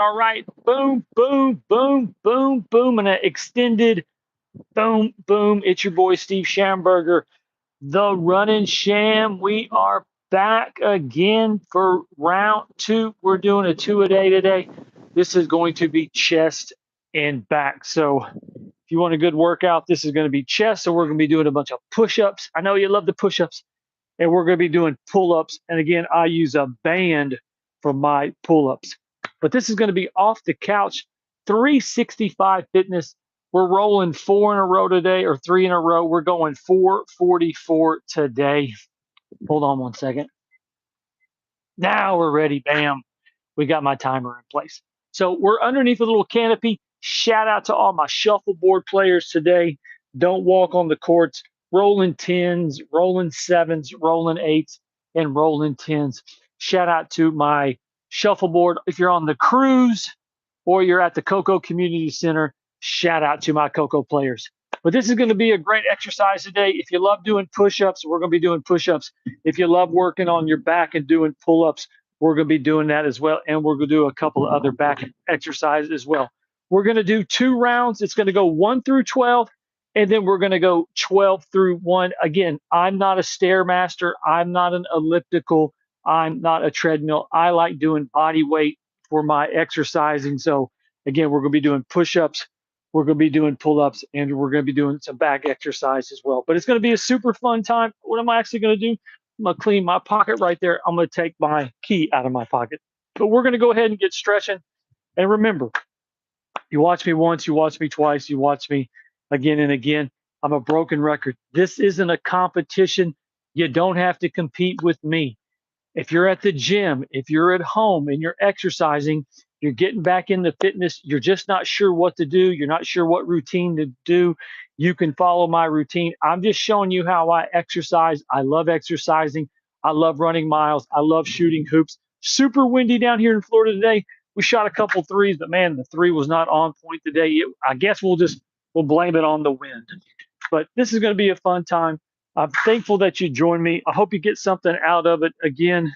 All right. Boom, boom, boom, boom, boom. And an extended boom, boom. It's your boy, Steve Schamberger, the running sham. We are back again for round two. We're doing a two a day today. This is going to be chest and back. So if you want a good workout, this is going to be chest. So we're going to be doing a bunch of push-ups. I know you love the push-ups. And we're going to be doing pull-ups. And again, I use a band for my pull-ups. But this is going to be off the couch, 365 fitness. We're rolling 4 in a row today, or 3 in a row. We're going 444 today. Hold on one second. Now we're ready. Bam. We got my timer in place. So we're underneath a little canopy. Shout out to all my shuffleboard players today. Don't walk on the courts. Rolling 10s, rolling 7s, rolling 8s, and rolling 10s. Shout out to my shuffleboard. If you're on the cruise or you're at the Coco Community Center, shout out to my Coco players. But this is going to be a great exercise today. If you love doing push-ups, we're going to be doing push-ups. If you love working on your back and doing pull-ups, we're going to be doing that as well. And we're going to do a couple of other back exercises as well. We're going to do 2 rounds. It's going to go 1 through 12, and then we're going to go 12 through 1. Again, I'm not a Stairmaster. I'm not an elliptical. I'm not a treadmill. I like doing body weight for my exercising. So again, we're going to be doing push-ups. We're going to be doing pull-ups, and we're going to be doing some back exercise as well. But it's going to be a super fun time. What am I actually going to do? I'm going to clean my pocket right there. I'm going to take my key out of my pocket. But we're going to go ahead and get stretching. And remember, you watch me once, you watch me twice, you watch me again and again. I'm a broken record. This isn't a competition. You don't have to compete with me. If you're at the gym, if you're at home and you're exercising, you're getting back into fitness, you're just not sure what to do, you're not sure what routine to do, you can follow my routine. I'm just showing you how I exercise. I love exercising. I love running miles. I love shooting hoops. Super windy down here in Florida today. We shot a couple threes, but man, the three was not on point today. I guess we'll blame it on the wind. But this is going to be a fun time. I'm thankful that you joined me. I hope you get something out of it. Again,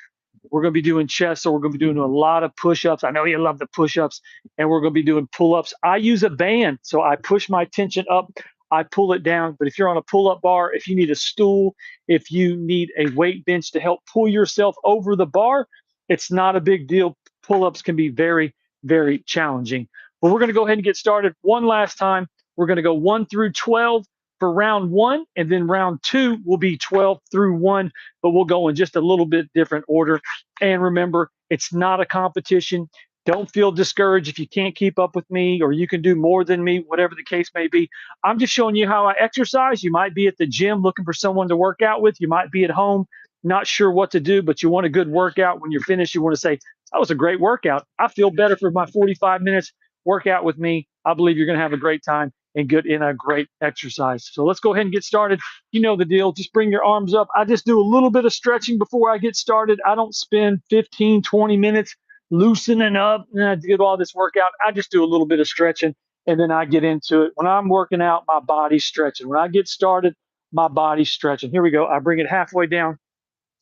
we're going to be doing chest, so we're going to be doing a lot of push-ups. I know you love the push-ups, and we're going to be doing pull-ups. I use a band, so I push my tension up, I pull it down. But if you're on a pull-up bar, if you need a stool, if you need a weight bench to help pull yourself over the bar, it's not a big deal. Pull-ups can be very, very challenging. But we're going to go ahead and get started one last time. We're going to go 1 through 12 for round 1, and then round 2 will be 12 through 1, but we'll go in just a little bit different order. And remember, it's not a competition. Don't feel discouraged if you can't keep up with me, or you can do more than me, whatever the case may be. I'm just showing you how I exercise. You might be at the gym looking for someone to work out with. You might be at home not sure what to do, but you want a good workout. When you're finished, you want to say, that was a great workout. I feel better for my 45 minutes. Work out with me. I believe you're going to have a great time and get in a great exercise. So let's go ahead and get started. You know the deal. Just bring your arms up. I just do a little bit of stretching before I get started. I don't spend 15, 20 minutes loosening up to get all this workout. I just do a little bit of stretching, and then I get into it. When I'm working out, my body's stretching. When I get started, my body's stretching. Here we go. I bring it halfway down.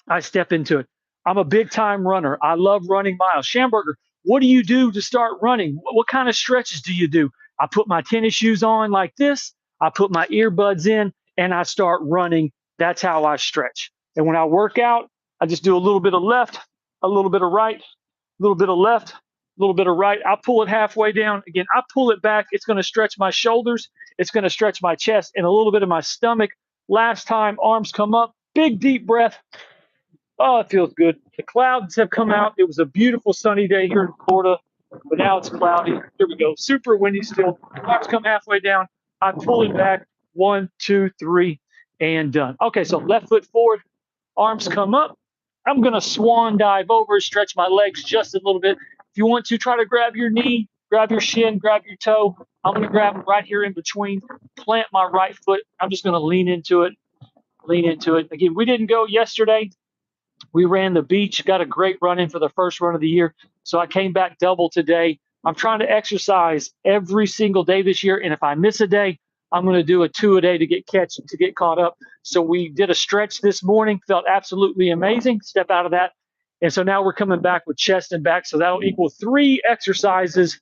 I step into it. I'm a big time runner. I love running miles. Schamberger, what do you do to start running? What kind of stretches do you do? I put my tennis shoes on like this. I put my earbuds in and I start running. That's how I stretch. And when I work out, I just do a little bit of left, a little bit of right, a little bit of left, a little bit of right. I pull it halfway down. Again, I pull it back. It's going to stretch my shoulders. It's going to stretch my chest and a little bit of my stomach. Last time, arms come up. Big, deep breath. Oh, it feels good. The clouds have come out. It was a beautiful sunny day here in Florida, but now it's cloudy. Here we go. Super windy still. Clouds come halfway down. I pull it back. 1, 2, 3, and done. Okay, so left foot forward, arms come up. I'm going to swan dive over, stretch my legs just a little bit. If you want to, try to grab your knee, grab your shin, grab your toe. I'm going to grab right here in between, plant my right foot. I'm just going to lean into it, lean into it. Again, we didn't go yesterday. We ran the beach, got a great run in for the first run of the year. So I came back double today. I'm trying to exercise every single day this year. And if I miss a day, I'm going to do a 2 a day to get caught up. So we did a stretch this morning, felt absolutely amazing. Step out of that. And so now we're coming back with chest and back. So that'll equal 3 exercises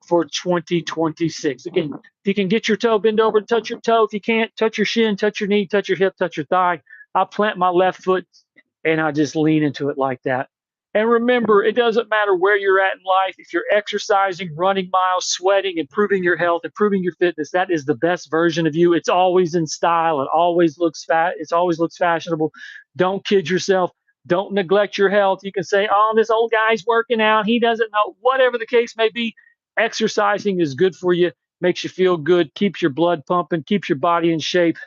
for 2026. Again, if you can get your toe, bend over and touch your toe. If you can't, touch your shin, touch your knee, touch your hip, touch your thigh. I'll plant my left foot and I just lean into it like that. And remember, it doesn't matter where you're at in life. If you're exercising, running miles, sweating, improving your health, improving your fitness, that is the best version of you. It's always in style. It always looks fat. It always looks fashionable. Don't kid yourself. Don't neglect your health. You can say, "Oh, this old guy's working out. He doesn't know." Whatever the case may be, exercising is good for you. Makes you feel good. Keeps your blood pumping. Keeps your body in shape.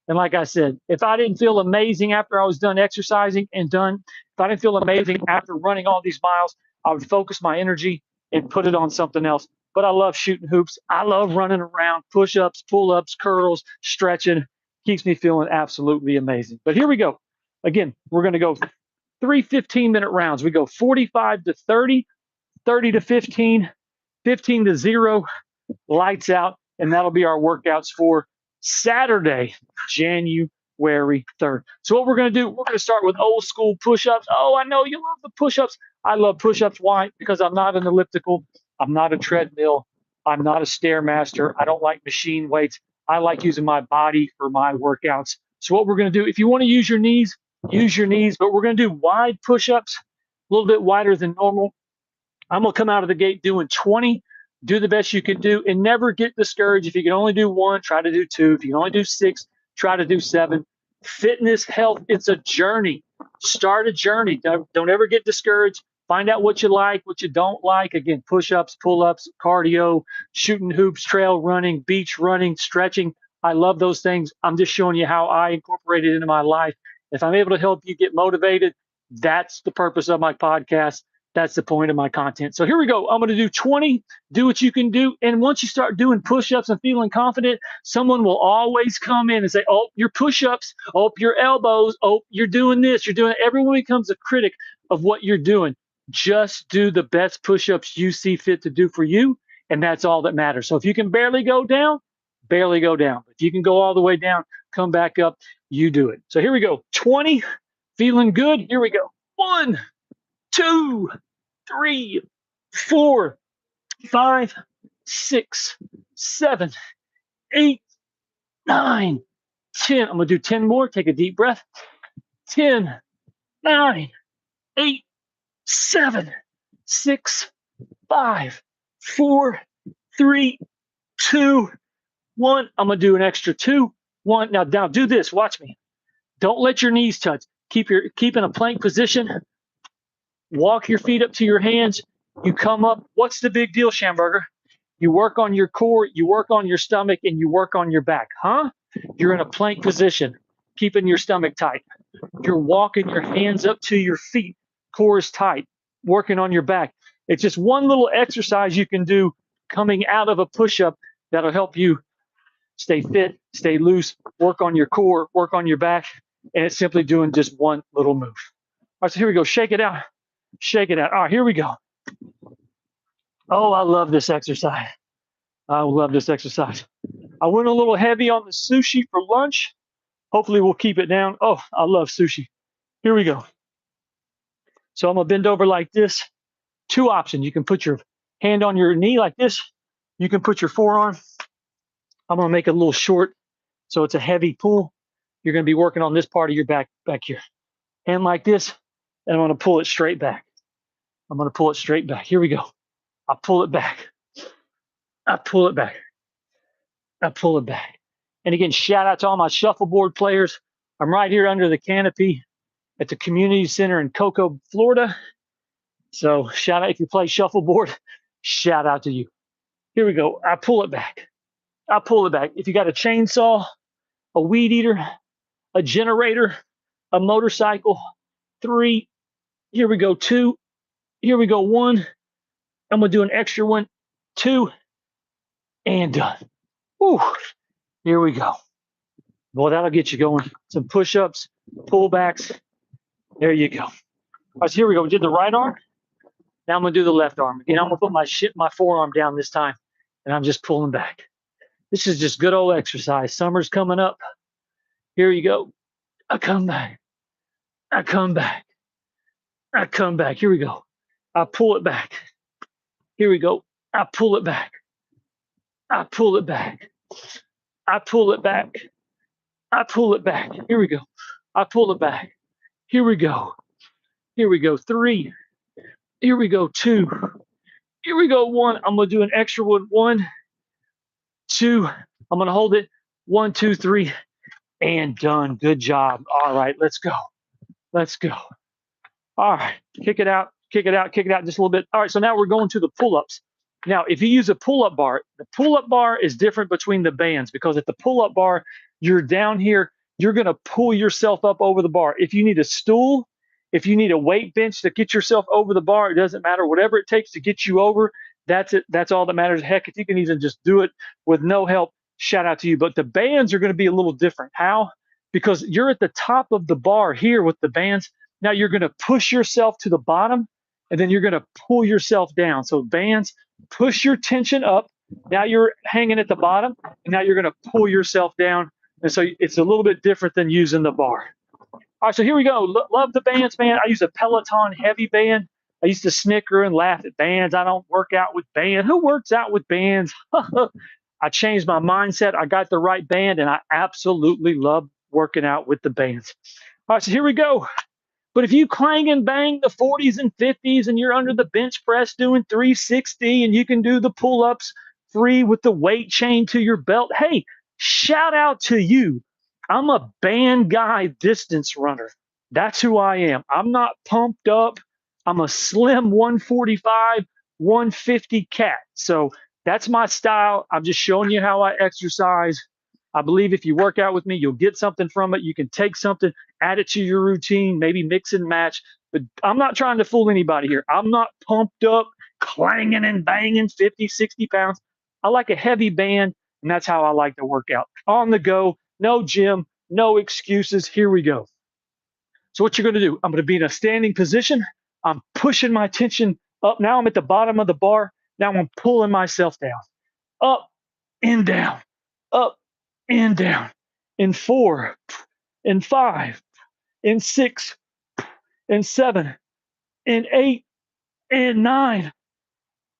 And like I said, if I didn't feel amazing after I was done exercising if I didn't feel amazing after running all these miles, I would focus my energy and put it on something else. But I love shooting hoops. I love running around, push-ups, pull-ups, curls, stretching. Keeps me feeling absolutely amazing. But here we go. Again, we're going to go 3 15-minute rounds. We go 45 to 30, 30 to 15, 15 to 0, lights out, and that'll be our workouts for Saturday, January 3rd. So what we're going to do, we're going to start with old school push-ups. Oh, I know you love the push-ups. I love push-ups. Why? Because I'm not an elliptical. I'm not a treadmill. I'm not a stairmaster. I don't like machine weights. I like using my body for my workouts. So what we're going to do, if you want to use your knees, but we're going to do wide push-ups, a little bit wider than normal. I'm going to come out of the gate doing 20. Do the best you can do and never get discouraged. If you can only do 1, try to do 2. If you can only do 6, try to do 7. Fitness, health, it's a journey. Start a journey. Don't ever get discouraged. Find out what you like, what you don't like. Again, push-ups, pull-ups, cardio, shooting hoops, trail running, beach running, stretching. I love those things. I'm just showing you how I incorporate it into my life. If I'm able to help you get motivated, that's the purpose of my podcast. That's the point of my content. So here we go. I'm going to do 20. Do what you can do. And once you start doing push-ups and feeling confident, someone will always come in and say, "Oh, your push-ups. Oh, your elbows. Oh, you're doing this. You're doing it." Everyone becomes a critic of what you're doing. Just do the best push-ups you see fit to do for you. And that's all that matters. So if you can barely go down, barely go down. If you can go all the way down, come back up, you do it. So here we go. 20. Feeling good. Here we go. 1, 2, 3, 4, 5, 6, 7, 8, 9, 10. I'm going to do 10 more. Take a deep breath. 10, 9, 8, 7, 6, 5, 4, 3, 2, 1. I'm going to do an extra 2, 1. Now do this. Watch me. Don't let your knees touch. Keep in a plank position. Walk your feet up to your hands. You come up. What's the big deal, Schamberger? You work on your core, you work on your stomach, and you work on your back. Huh? You're in a plank position, keeping your stomach tight. You're walking your hands up to your feet. Core is tight, working on your back. It's just one little exercise you can do coming out of a push-up that'll help you stay fit, stay loose, work on your core, work on your back, and it's simply doing just one little move. All right, so here we go. Shake it out. Shake it out. All right, here we go. Oh, I love this exercise. I love this exercise. I went a little heavy on the sushi for lunch. Hopefully we'll keep it down. Oh, I love sushi. Here we go. So I'm going to bend over like this. 2 options. You can put your hand on your knee like this. You can put your forearm. I'm going to make it a little short so it's a heavy pull. You're going to be working on this part of your back here. Hand like this, and I'm going to pull it straight back. I'm going to pull it straight back. Here we go. I pull it back. I pull it back. I pull it back. And again, shout out to all my shuffleboard players. I'm right here under the canopy at the community center in Cocoa, Florida. So shout out if you play shuffleboard, shout out to you. Here we go. I pull it back. I pull it back. If you got a chainsaw, a weed eater, a generator, a motorcycle, 3. Here we go. 2. Here we go. 1. I'm going to do an extra 1, 2, and done. Whew. Here we go. Well, that'll get you going. Some push-ups, pull-backs. There you go. All right, so here we go. We did the right arm. Now I'm going to do the left arm. Again, I'm going to put my forearm down this time, and I'm just pulling back. This is just good old exercise. Summer's coming up. Here you go. I come back. I come back. I come back. Here we go. I pull it back. Here we go. I pull it back. I pull it back. I pull it back. I pull it back. Here we go. I pull it back. Here we go. Here we go. 3. Here we go. 2. Here we go. 1. I'm going to do an extra one. 1, 2. I'm going to hold it. 1, 2, 3. And done. Good job. All right. Let's go. Let's go. All right. Kick it out. Kick it out. Kick it out just a little bit. All right. So now we're going to the pull-ups. Now, if you use a pull-up bar, the pull-up bar is different between the bands because at the pull-up bar, you're down here, you're going to pull yourself up over the bar. If you need a stool, if you need a weight bench to get yourself over the bar, it doesn't matter. Whatever it takes to get you over, that's it. That's all that matters. Heck, if you can even just do it with no help, shout out to you. But the bands are going to be a little different. How? Because you're at the top of the bar here with the bands. Now you're going to push yourself to the bottom, and then you're going to pull yourself down. So bands, push your tension up. Now you're hanging at the bottom, and now you're going to pull yourself down. And so it's a little bit different than using the bar. All right, so here we go. Love the bands, man. I use a Peloton heavy band. I used to snicker and laugh at bands. I don't work out with bands. Who works out with bands? I changed my mindset. I got the right band, and I absolutely love working out with the bands. All right, so here we go. But if you clang and bang the 40s and 50s and you're under the bench press doing 360 and you can do the pull-ups free with the weight chain to your belt, hey, shout out to you. I'm a band guy distance runner. That's who I am. I'm not pumped up. I'm a slim 145, 150 cat. So that's my style. I'm just showing you how I exercise. I believe if you work out with me, you'll get something from it. You can take something, add it to your routine, maybe mix and match. But I'm not trying to fool anybody here. I'm not pumped up, clanging and banging 50, 60 pounds. I like a heavy band, and that's how I like to work out. On the go, no gym, no excuses. Here we go. So what you're going to do, I'm going to be in a standing position. I'm pushing my tension up. Now I'm at the bottom of the bar. Now I'm pulling myself down, up and down, up and down. In 4, in 5, in 6, in 7, in 8, and 9,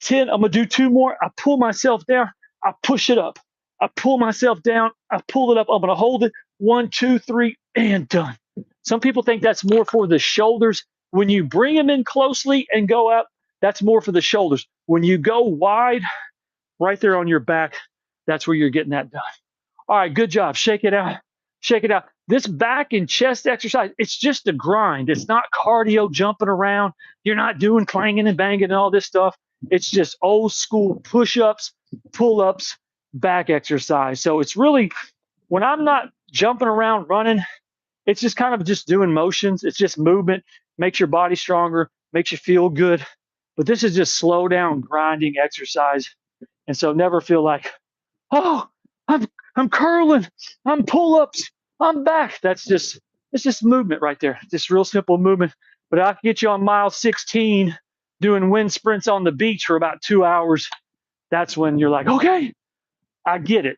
10. I'm going to do 2 more. I pull myself down. I push it up. I pull myself down. I pull it up. I'm going to hold it. 1, 2, 3, and done. Some people think that's more for the shoulders. When you bring them in closely and go up, that's more for the shoulders. When you go wide, right there on your back, that's where you're getting that done. All right, good job. Shake it out. Shake it out. This back and chest exercise, it's just a grind. It's not cardio jumping around. You're not doing clanging and banging and all this stuff. It's just old school push-ups, pull-ups, back exercise. So it's really, when I'm not jumping around running, it's just kind of just doing motions. It's just movement, makes your body stronger, makes you feel good. But this is just slow down grinding exercise. And so never feel like, oh, I'm curling, I'm pull-ups, I'm back. It's just movement right there. Just real simple movement. But I can get you on mile 16 doing wind sprints on the beach for about 2 hours. That's when you're like, okay, I get it.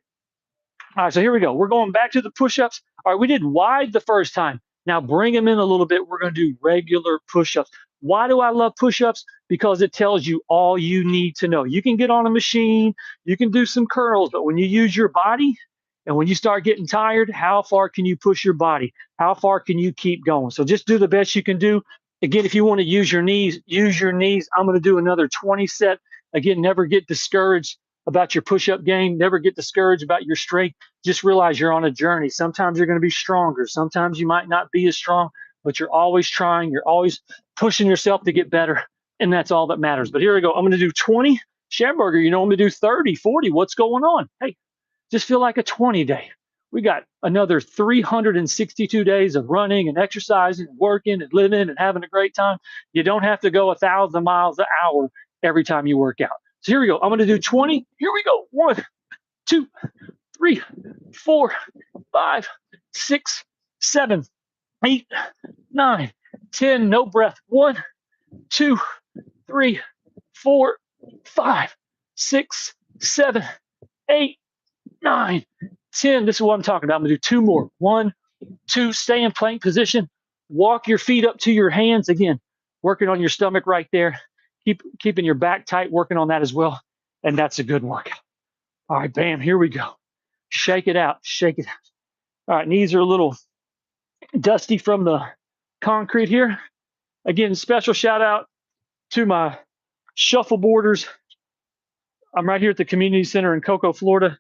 All right, so here we go. We're going back to the push-ups. All right, we did wide the first time. Now bring them in a little bit. We're going to do regular push-ups. Why do I love push-ups? Because it tells you all you need to know. You can get on a machine, you can do some curls, but when you use your body and when you start getting tired, how far can you push your body? How far can you keep going? So just do the best you can do. Again, if you want to use your knees, use your knees. I'm going to do another 20 set. Again, never get discouraged about your push-up game. Never get discouraged about your strength. Just realize you're on a journey. Sometimes you're going to be stronger. Sometimes you might not be as strong, but you're always trying. You're always pushing yourself to get better. And that's all that matters. But here we go. I'm going to do 20. Schamberger, you know, I'm going to do 30, 40. What's going on? Hey, just feel like a 20 day. We got another 362 days of running and exercising, and working and living and having a great time. You don't have to go 1,000 miles an hour every time you work out. So here we go. I'm going to do 20. Here we go. 1, 2, 3, 4, 5, 6, 7, 8, 9, 10. No breath. 1, 2, 3, 4, 5, 6, 7, 8, 9, 10. This is what I'm talking about. I'm going to do 2 more. 1, 2. Stay in plank position. Walk your feet up to your hands again. working on your stomach right there. Keeping your back tight, working on that as well. And that's a good workout. All right, bam, here we go. Shake it out, shake it out. All right, knees are a little dusty from the concrete here. Again, special shout out to my shuffleboarders. I'm right here at the community center in Cocoa, Florida.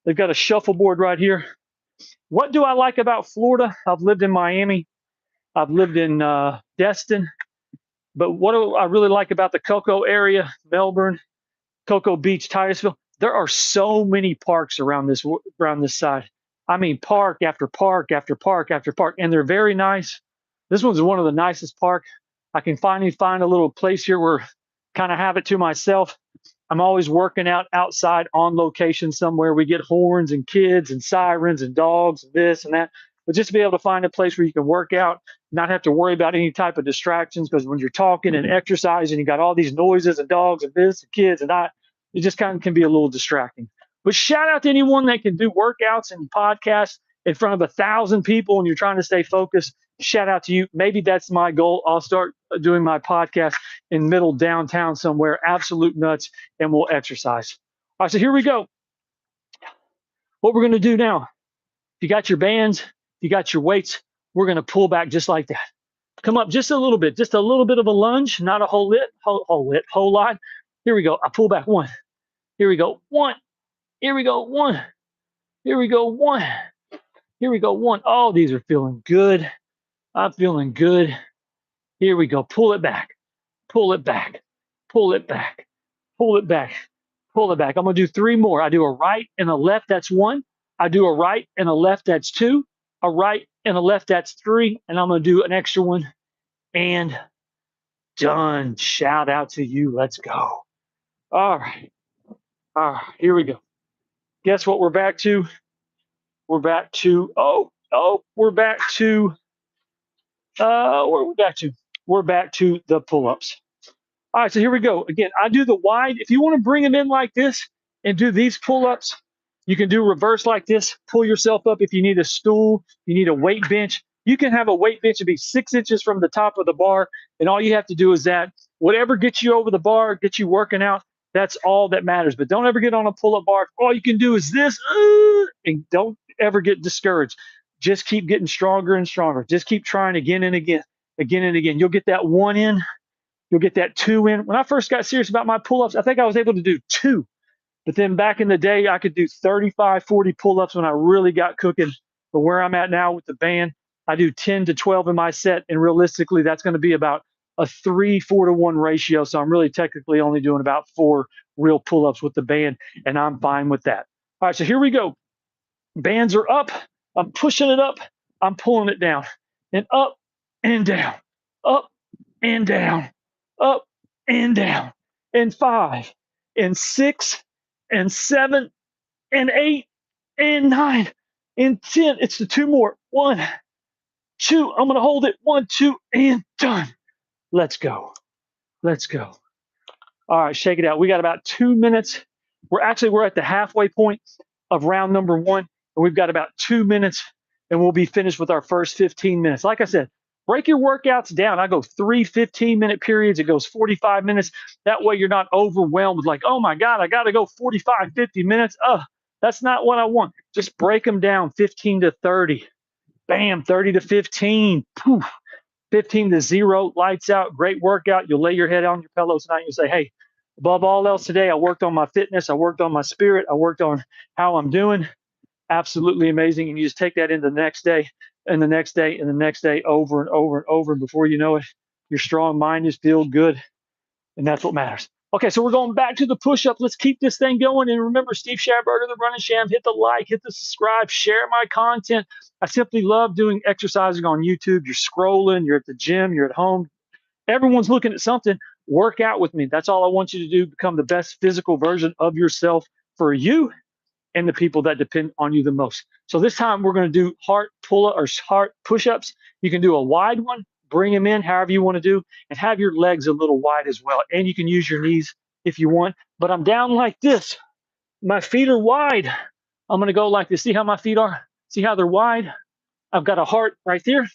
They've got a shuffleboard right here. What do I like about Florida? I've lived in Miami. I've lived in Destin. But what do I really like about the Cocoa area, Melbourne, Cocoa Beach, Titusville? There are so many parks around this side. I mean, park after park after park after park, and they're very nice. This one's one of the nicest parks. I can finally find a little place here where kind of have it to myself. I'm always working out outside on location somewhere. We get horns and kids and sirens and dogs and this and that. But just to be able to find a place where you can work out, not have to worry about any type of distractions, because when you're talking and exercising, you got all these noises and dogs and this and kids and that, it just kind of can be a little distracting. But shout out to anyone that can do workouts and podcasts in front of 1,000 people and you're trying to stay focused. Shout out to you. Maybe that's my goal. I'll start doing my podcast in middle downtown somewhere, absolute nuts, and we'll exercise. All right, so here we go. What we're going to do now, if you got your bands, if you got your weights, we're going to pull back just like that. Come up just a little bit of a lunge, not a whole lot. Here we go. I pull back one. Here we go. One. Here we go. One. Here we go. One. Here we go. One. Oh, these are feeling good. I'm feeling good. Here we go. Pull it back. Pull it back. Pull it back. Pull it back. Pull it back. I'm going to do 3 more. I do a right and a left. That's 1. I do a right and a left. That's 2. A right and a left. That's 3. And I'm going to do an extra one. And done. Shout out to you. Let's go. All right. All right. Here we go. Guess what we're back to? We're back to, we're back to, where are we back to? We're back to the pull-ups. All right, so here we go. Again, I do the wide. If you want to bring them in like this and do these pull-ups, you can do reverse like this. Pull yourself up. If you need a stool, you need a weight bench. You can have a weight bench and be 6 inches from the top of the bar, and all you have to do is that. Whatever gets you over the bar, gets you working out, that's all that matters. But don't ever get on a pull-up bar. All you can do is this, and don't ever get discouraged. Just keep getting stronger and stronger. Just keep trying again and again, again and again. You'll get that 1 in. You'll get that 2 in. When I first got serious about my pull-ups, I think I was able to do 2. But then back in the day, I could do 35, 40 pull-ups when I really got cooking. But where I'm at now with the band, I do 10 to 12 in my set. And realistically, that's going to be about a 3-4 to 1 ratio. So I'm really technically only doing about 4 real pull-ups with the band. And I'm fine with that. All right, so here we go. Bands are up. I'm pushing it up. I'm pulling it down. And up and down. Up and down. Up and down. And 5 and 6 and 7 and 8 and 9 and 10. It's the 2 more. 1, 2. I'm going to hold it. 1, 2, and done. Let's go. Let's go. All right, shake it out. We got about 2 minutes. We're at the halfway point of round number 1, and we've got about 2 minutes, and we'll be finished with our first 15 minutes. Like I said, break your workouts down. I go 3 15-minute periods. It goes 45 minutes. That way you're not overwhelmed with like, oh my God, I got to go 45, 50 minutes. That's not what I want. Just break them down 15 to 30. Bam, 30 to 15. Poof. 15 to 0, lights out, great workout. You'll lay your head on your pillow tonight and you'll say, hey, above all else today, I worked on my fitness. I worked on my spirit. I worked on how I'm doing. Absolutely amazing. And you just take that into the next day and the next day and the next day over and over and over. And before you know it, your strong mind is feel good. And that's what matters. Okay, so we're going back to the push-up. Let's keep this thing going. And remember, Steve Schamberger, the Running Sham. Hit the like, hit the subscribe, share my content. I simply love doing exercising on YouTube. You're scrolling, you're at the gym, you're at home. Everyone's looking at something. Work out with me. That's all I want you to do. Become the best physical version of yourself for you and the people that depend on you the most. So this time we're going to do heart push-ups. You can do a wide one. Bring them in however you want to do, and have your legs a little wide as well. And you can use your knees if you want. But I'm down like this. My feet are wide. I'm going to go like this. See how my feet are? See how they're wide? I've got a heart right there.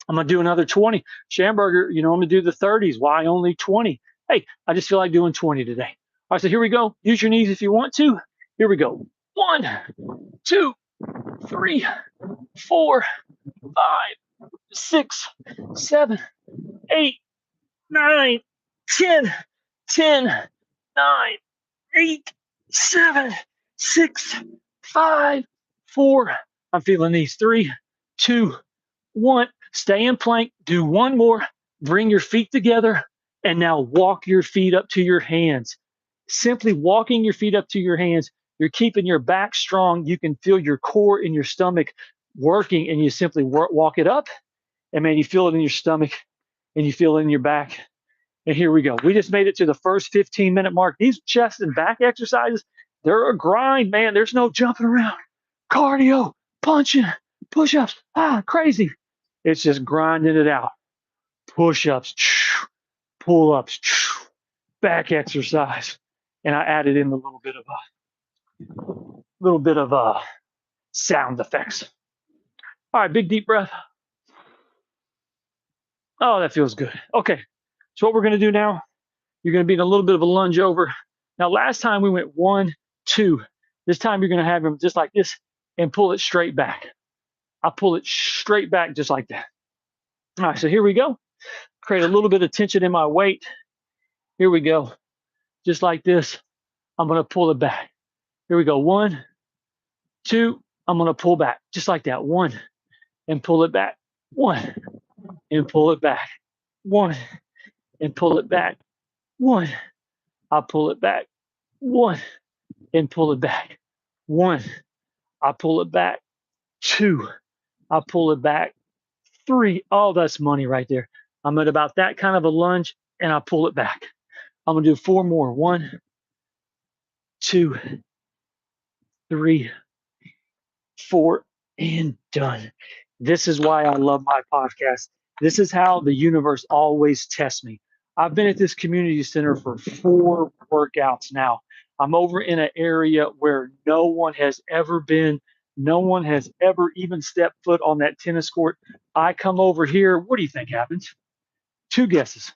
I'm going to do another 20. Schamberger, I'm going to do the 30s. Why only 20? Hey, I just feel like doing 20 today. All right, so here we go. Use your knees if you want to. Here we go. 1, 2, 3, 4, 5, 6, 7, 8, 9, 10, 10, 9, 8, 7, 6, 5, 4. I'm feeling these. 3, 2, 1. Stay in plank. Do one more. Bring your feet together. And now walk your feet up to your hands. Simply walking your feet up to your hands, you're keeping your back strong. You can feel your core in your stomach working, and you simply walk it up. And man, you feel it in your stomach and you feel it in your back. And here we go. We just made it to the first 15-minute mark. These chest and back exercises, they're a grind, man. There's no jumping around. Cardio, punching, push-ups, crazy. It's just grinding it out. Push-ups, pull-ups, back exercise. And I added in a little bit of sound effects. All right, big deep breath. Oh, that feels good. Okay, so what we're gonna do now, you're gonna be in a little bit of a lunge over. Now, last time we went 1, 2. This time you're gonna have them just like this and pull it straight back. I'll pull it straight back just like that. All right, so here we go. Create a little bit of tension in my weight. Here we go. Just like this, I'm gonna pull it back. Here we go. 1, 2, I'm gonna pull back just like that. 1 and pull it back. 1 and pull it back. 1 and pull it back. 1. I'll pull it back. 1 and pull it back. 1. I pull it back. 2. I pull it back. 3. Oh, that's money right there. I'm at about that kind of a lunge, and I pull it back. I'm gonna do 4 more. 1, 2, 3, 4, and done. This is why I love my podcast. This is how the universe always tests me. I've been at this community center for 4 workouts now. I'm over in an area where no one has ever been. No one has ever even stepped foot on that tennis court. I come over here. What do you think happens? 2 guesses.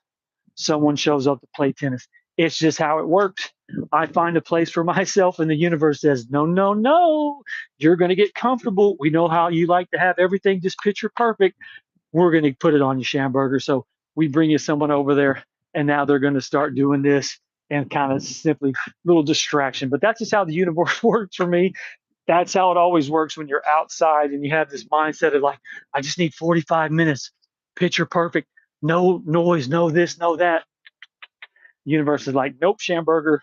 Someone shows up to play tennis. It's just how it works. I find a place for myself, and the universe says, no, no, no. You're going to get comfortable. We know how you like to have everything just picture perfect. We're going to put it on you, Schamberger. So we bring you someone over there, and now they're going to start doing this and kind of simply little distraction. But that's just how the universe works for me. That's how it always works when you're outside and you have this mindset of like, I just need 45 minutes, picture perfect, no noise, no this, no that. The universe is like, nope, Schamberger,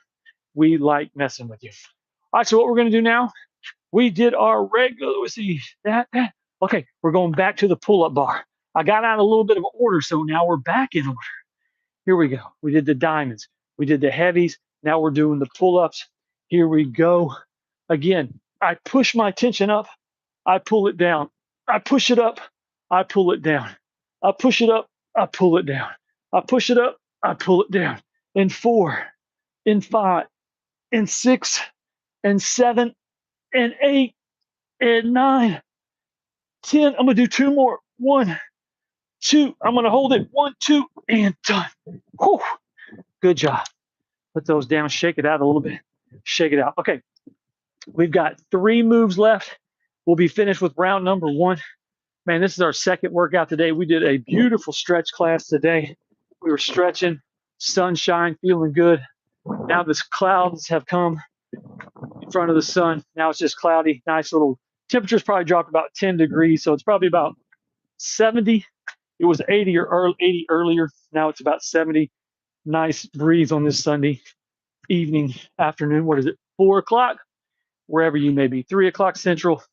we like messing with you. All right, so what we're going to do now, we did our regular, let's see, that. Okay, we're going back to the pull-up bar. I got out a little bit of order, so now we're back in order. Here we go. We did the diamonds. We did the heavies. Now we're doing the pull-ups. Here we go. Again, I push my tension up. I pull it down. I push it up. I pull it down. I push it up. I pull it down. I push it up. I pull it down. In 4, in 5, in 6, and 7, and 8, and 9, 10. I'm going to do 2 more. 1, 2. I'm going to hold it. 1, 2, and done. Whew. Good job. Put those down. Shake it out a little bit. Shake it out. Okay. We've got 3 moves left. We'll be finished with round number 1. Man, this is our second workout today. We did a beautiful stretch class today. We were stretching, sunshine, feeling good. Now the clouds have come in front of the sun. Now it's just cloudy. Nice little temperature's probably dropped about 10 degrees, so it's probably about 70. It was 80 or 80 earlier. Now it's about 70. Nice breeze on this Sunday evening, afternoon. What is it? 4 o'clock, wherever you may be. 3 o'clock Central,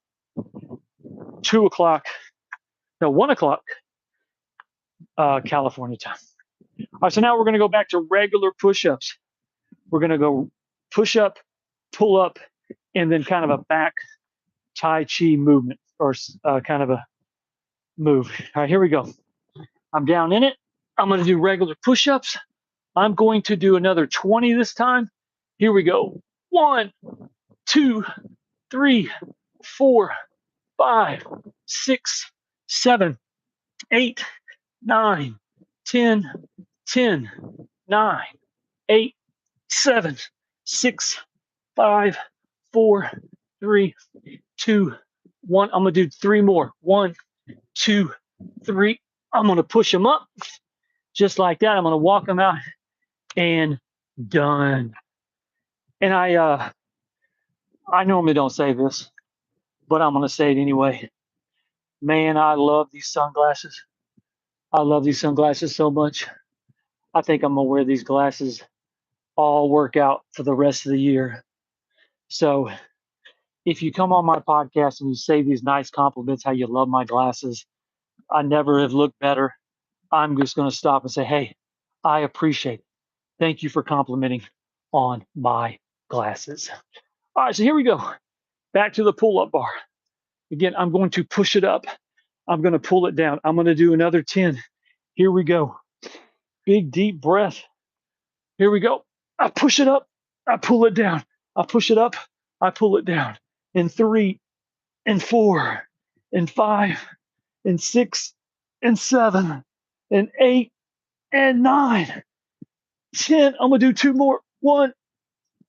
2 o'clock, no, 1 o'clock California time. All right, so now we're going to go back to regular push-ups. We're going to go push up, pull up, and then kind of a back Tai Chi movement or kind of a move. All right, here we go. I'm down in it. I'm going to do regular push-ups. I'm going to do another 20 this time. Here we go. 1, 2, 3, 4, 5, 6, 7, 8, 9, 10, 10, 9, 8, 7, 6, 5, 4, 3, 2, 1. I'm going to do 3 more. 1, 2, 3. I'm going to push them up just like that. I'm going to walk them out and done. And I normally don't say this, but I'm going to say it anyway. Man, I love these sunglasses. I love these sunglasses so much. I think I'm going to wear these glasses all workout for the rest of the year. So if you come on my podcast and you say these nice compliments, how you love my glasses, I never have looked better. I'm just going to stop and say, hey, I appreciate it. Thank you for complimenting on my glasses. All right, so here we go. Back to the pull-up bar. Again, I'm going to push it up. I'm going to pull it down. I'm going to do another 10. Here we go. Big, deep breath. Here we go. I push it up. I pull it down. I push it up. I pull it down. In 3 and 4 and 5 and 6 and 7 and 8 and 9, 10. I'm going to do 2 more. 1,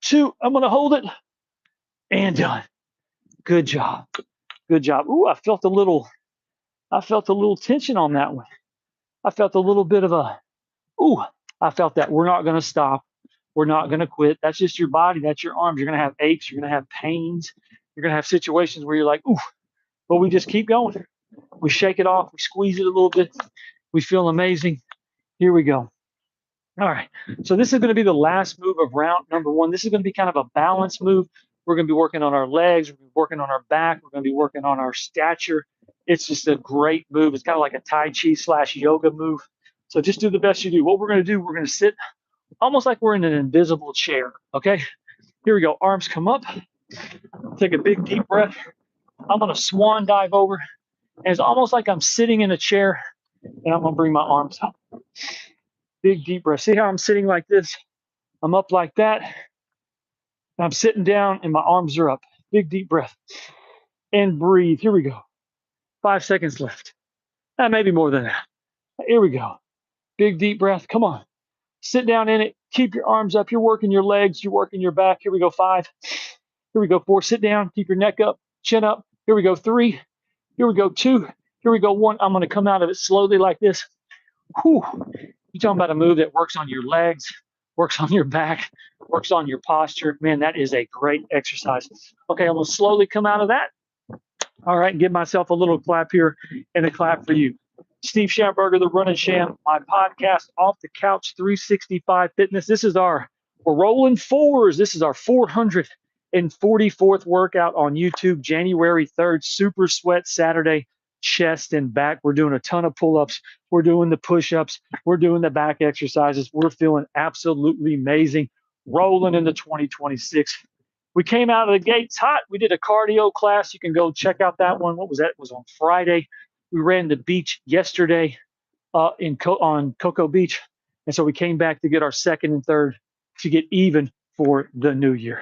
2. I'm going to hold it and done. Good job. Good job. Ooh, I felt a little tension on that one. I felt a little bit of a, ooh, I felt that. We're not going to stop. We're not going to quit. That's just your body. That's your arms. You're going to have aches. You're going to have pains. You're going to have situations where you're like, ooh, but we just keep going. We shake it off. We squeeze it a little bit. We feel amazing. Here we go. All right. So this is going to be the last move of round number 1. This is going to be kind of a balance move. We're going to be working on our legs. We're going to be working on our back. We're going to be working on our stature. It's just a great move. It's kind of like a Tai Chi / yoga move. So just do the best you do. What we're going to do, we're going to sit almost like we're in an invisible chair. Okay. Here we go. Arms come up. Take a big deep breath. I'm going to swan dive over. And it's almost like I'm sitting in a chair, and I'm going to bring my arms up. Big deep breath. See how I'm sitting like this? I'm up like that. I'm sitting down and my arms are up. Big deep breath. And breathe. Here we go. 5 seconds left. Maybe more than that. Here we go. Big deep breath. Come on. Sit down in it. Keep your arms up. You're working your legs. You're working your back. Here we go. 5. Here we go. 4. Sit down. Keep your neck up. Chin up. Here we go. 3. Here we go. 2. Here we go. 1. I'm going to come out of it slowly like this. Whew. You're talking about a move that works on your legs, works on your back, works on your posture. Man, that is a great exercise. Okay, I'm going to slowly come out of that. All right, give myself a little clap here and a clap for you. Steve Schamberger, the Running Sham, my podcast, Off the Couch 365 Fitness. We're rolling 4s. This is our 444th workout on YouTube, January 3rd, Super Sweat Saturday, chest and back. We're doing a ton of pull-ups. We're doing the push-ups. We're doing the back exercises. We're feeling absolutely amazing, rolling into 2026. We came out of the gates hot. We did a cardio class. You can go check out that one. What was that? It was on Friday. We ran the beach yesterday on Cocoa Beach. And so we came back to get our 2nd and 3rd to get even for the new year.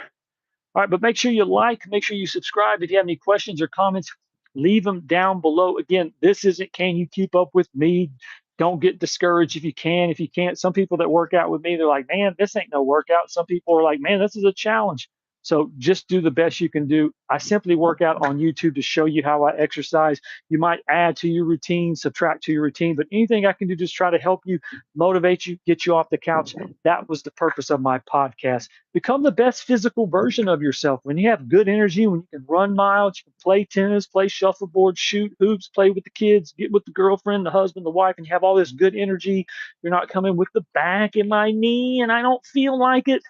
All right, but make sure you like, make sure you subscribe. If you have any questions or comments, leave them down below. Again, this isn't can you keep up with me? Don't get discouraged if you can. If you can't, some people that work out with me, they're like, man, this ain't no workout. Some people are like, man, this is a challenge. So just do the best you can do. I simply work out on YouTube to show you how I exercise. You might add to your routine, subtract to your routine, but anything I can do, just try to help you, motivate you, get you off the couch. That was the purpose of my podcast. Become the best physical version of yourself. When you have good energy, when you can run miles, you can play tennis, play shuffleboard, shoot hoops, play with the kids, get with the girlfriend, the husband, the wife, and you have all this good energy. You're not coming with the back in my knee and I don't feel like it.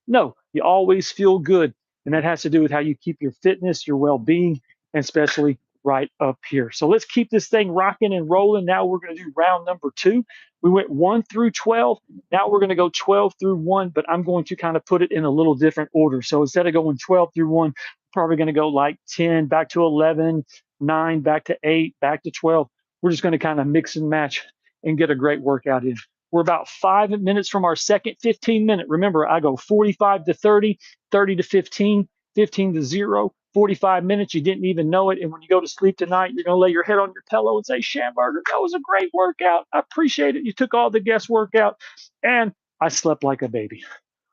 No, you always feel good. And that has to do with how you keep your fitness, your well-being, and especially right up here. So let's keep this thing rocking and rolling. Now we're going to do round number 2. We went 1 through 12. Now we're going to go 12 through 1, but I'm going to kind of put it in a little different order. So instead of going 12 through 1, we're probably going to go like 10 back to 11, 9 back to 8, back to 12. We're just going to kind of mix and match and get a great workout in. We're about 5 minutes from our second 15-minute. Remember, I go 45 to 30, 30 to 15, 15 to 0, 45 minutes, you didn't even know it. And when you go to sleep tonight, you're going to lay your head on your pillow and say, Schamberger, that was a great workout. I appreciate it. You took all the guesswork out, and I slept like a baby.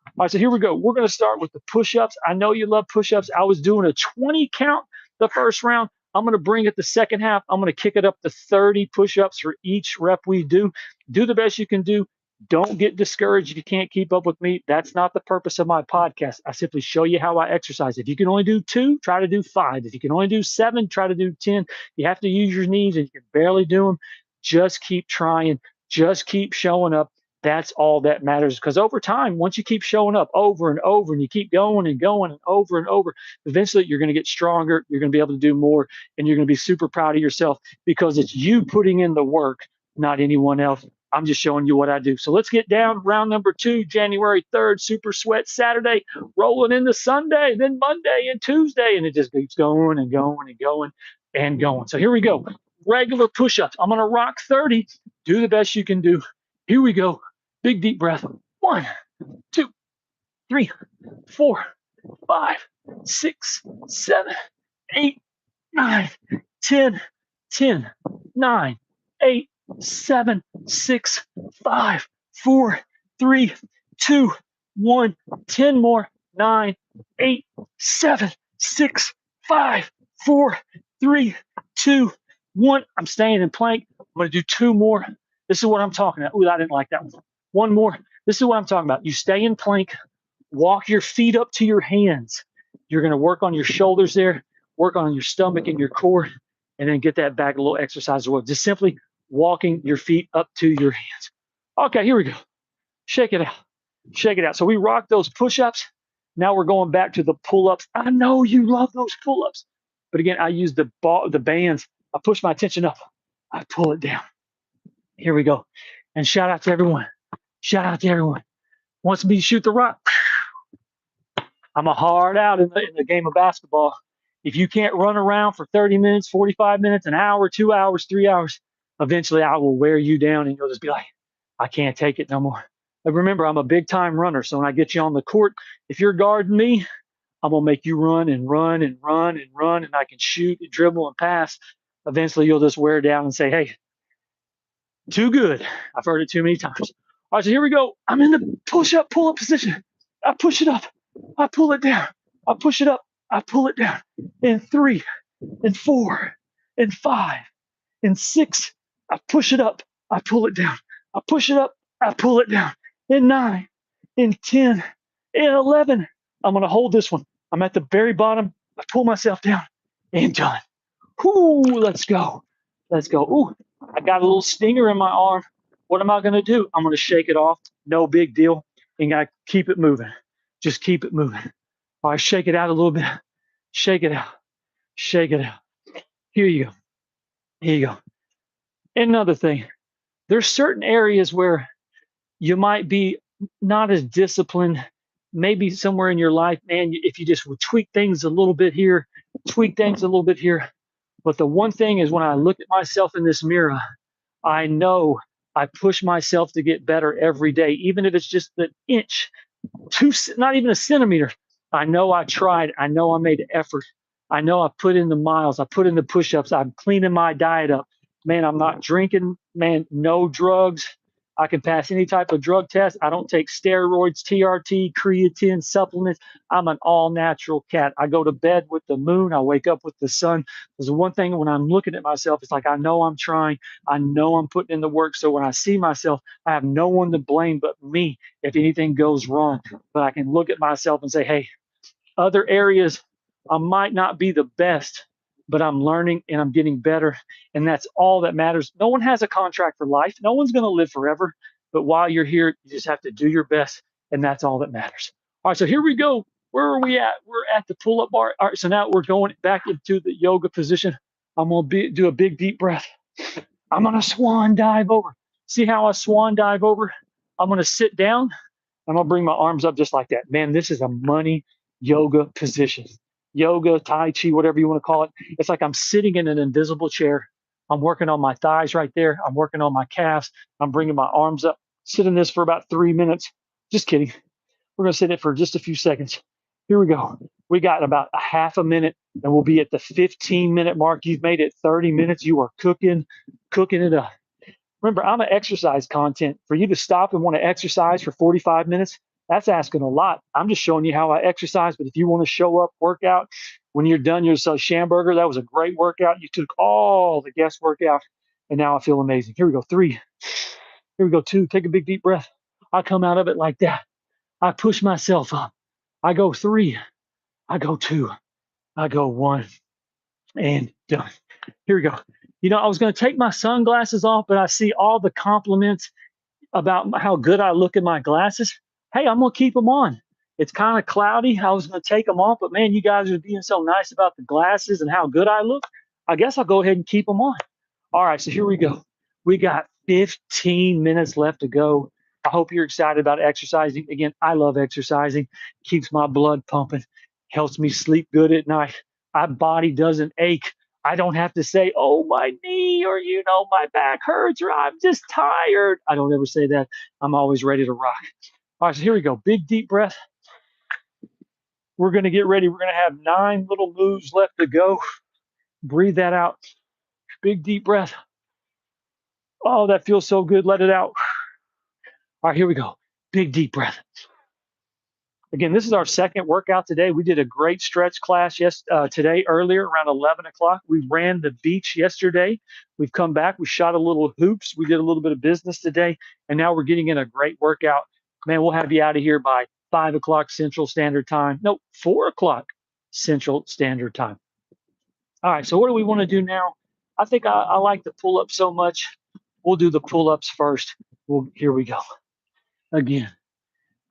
All right, so here we go. We're going to start with the push-ups. I know you love push-ups. I was doing a 20 count the first round. I'm going to bring it the second half. I'm going to kick it up to 30 push-ups for each rep we do. Do the best you can do. Don't get discouraged if you can't keep up with me. That's not the purpose of my podcast. I simply show you how I exercise. If you can only do 2, try to do 5. If you can only do 7, try to do 10. You have to use your knees and you can barely do them. Just keep trying. Just keep showing up. That's all that matters, because over time, once you keep showing up over and over and you keep going and going and over, eventually you're going to get stronger. You're going to be able to do more, and you're going to be super proud of yourself because it's you putting in the work, not anyone else. I'm just showing you what I do. So let's get down. Round number 2, January 3rd, Super Sweat Saturday, rolling into Sunday, then Monday and Tuesday, and it just keeps going and going and going and going. So here we go. Regular push-ups. I'm going to rock 30. Do the best you can do. Here we go. Big deep breath. 1, 2, 3, 4, 5, 6, 7, 8, 9, 10, 10, 9, 8, 7, 6, 5, 4, 3, 2, 1, 10 more. 9, 8, 7, 6, 5, 4, 3, 2, 1. I'm staying in plank. I'm going to do 2 more. This is what I'm talking about. Ooh, I didn't like that one. 1 more. This is what I'm talking about. You stay in plank, walk your feet up to your hands. You're going to work on your shoulders there, work on your stomach and your core, and then get that back a little exercise as well. Just simply walking your feet up to your hands. Okay, here we go. Shake it out. Shake it out. So we rock those push-ups. Now we're going back to the pull-ups. I know you love those pull-ups. But again, I use the bands. I push my tension up. I pull it down. Here we go. And shout out to everyone. Shout out to everyone. Wants me to shoot the rock. I'm a hard out in the game of basketball. If you can't run around for 30 minutes, 45 minutes, an hour, 2 hours, 3 hours, eventually I will wear you down and you'll just be like, I can't take it no more. But remember, I'm a big time runner. So when I get you on the court, if you're guarding me, I'm going to make you run and run and run and run, and I can shoot and dribble and pass. Eventually you'll just wear down and say, hey, too good. I've heard it too many times. All right, so here we go. I'm in the push-up, pull-up position. I push it up. I pull it down. I push it up. I pull it down. In 3, in 4, in 5, in 6, I push it up. I pull it down. I push it up. I pull it down. In 9, in 10, in 11. I'm going to hold this one. I'm at the very bottom. I pull myself down and done. Ooh, let's go. Let's go. Ooh, I got a little stinger in my arm. What am I going to do? I'm going to shake it off. No big deal. And I keep it moving. Just keep it moving. All right, shake it out a little bit. Shake it out. Shake it out. Here you go. Here you go. Another thing, there's certain areas where you might be not as disciplined, maybe somewhere in your life, man, if you just would tweak things a little bit here, tweak things a little bit here. But the one thing is when I look at myself in this mirror, I know I push myself to get better every day, even if it's just an inch, not even a centimeter. I know I tried. I know I made an effort. I know I put in the miles. I put in the push-ups. I'm cleaning my diet up. Man, I'm not drinking. Man, no drugs. I can pass any type of drug test. I don't take steroids, TRT, creatine, supplements. I'm an all-natural cat. I go to bed with the moon. I wake up with the sun. There's the one thing when I'm looking at myself, it's like I know I'm trying. I know I'm putting in the work. So when I see myself, I have no one to blame but me if anything goes wrong. But I can look at myself and say, hey, other areas I might not be the best, but I'm learning and I'm getting better. And that's all that matters. No one has a contract for life. No one's going to live forever. But while you're here, you just have to do your best. And that's all that matters. All right, so here we go. Where are we at? We're at the pull-up bar. All right, so now we're going back into the yoga position. I'm going to do a big deep breath. I'm going to swan dive over. See how I swan dive over? I'm going to sit down. I'm going to bring my arms up just like that. Man, this is a money yoga position. Yoga, Tai Chi, whatever you want to call it. It's like I'm sitting in an invisible chair. I'm working on my thighs right there. I'm working on my calves. I'm bringing my arms up. Sit in this for about 3 minutes. Just kidding. We're going to sit it for just a few seconds. Here we go. We got about a half a minute and we'll be at the 15-minute mark. You've made it 30 minutes. You are cooking it up. Remember, I'm an exercise content. For you to stop and want to exercise for 45 minutes, that's asking a lot. I'm just showing you how I exercise. But if you want to show up, work out, when you're done, you're so Schamberger, that was a great workout. You took all the guesswork out, and now I feel amazing. Here we go. 3. Here we go. 2. Take a big deep breath. I come out of it like that. I push myself up. I go 3. I go 2. I go 1. And done. Here we go. You know, I was going to take my sunglasses off, but I see all the compliments about how good I look in my glasses. Hey, I'm going to keep them on. It's kind of cloudy. I was going to take them off, but man, you guys are being so nice about the glasses and how good I look. I guess I'll go ahead and keep them on. All right, so here we go. We got 15 minutes left to go. I hope you're excited about exercising. Again, I love exercising. Keeps my blood pumping, helps me sleep good at night. My body doesn't ache. I don't have to say, oh, my knee, or, you know, my back hurts, or I'm just tired. I don't ever say that. I'm always ready to rock. All right, so here we go. Big, deep breath. We're going to get ready. We're going to have 9 little moves left to go. Breathe that out. Big, deep breath. Oh, that feels so good. Let it out. All right, here we go. Big, deep breath. Again, this is our second workout today. We did a great stretch class today earlier around 11 o'clock. We ran the beach yesterday. We've come back. We shot a little hoops. We did a little bit of business today. And now we're getting in a great workout. Man, we'll have you out of here by 5 o'clock Central Standard Time. No, 4 o'clock Central Standard Time. All right, so what do we want to do now? I think I like the pull-up so much. We'll do the pull-ups first. Here we go. Again.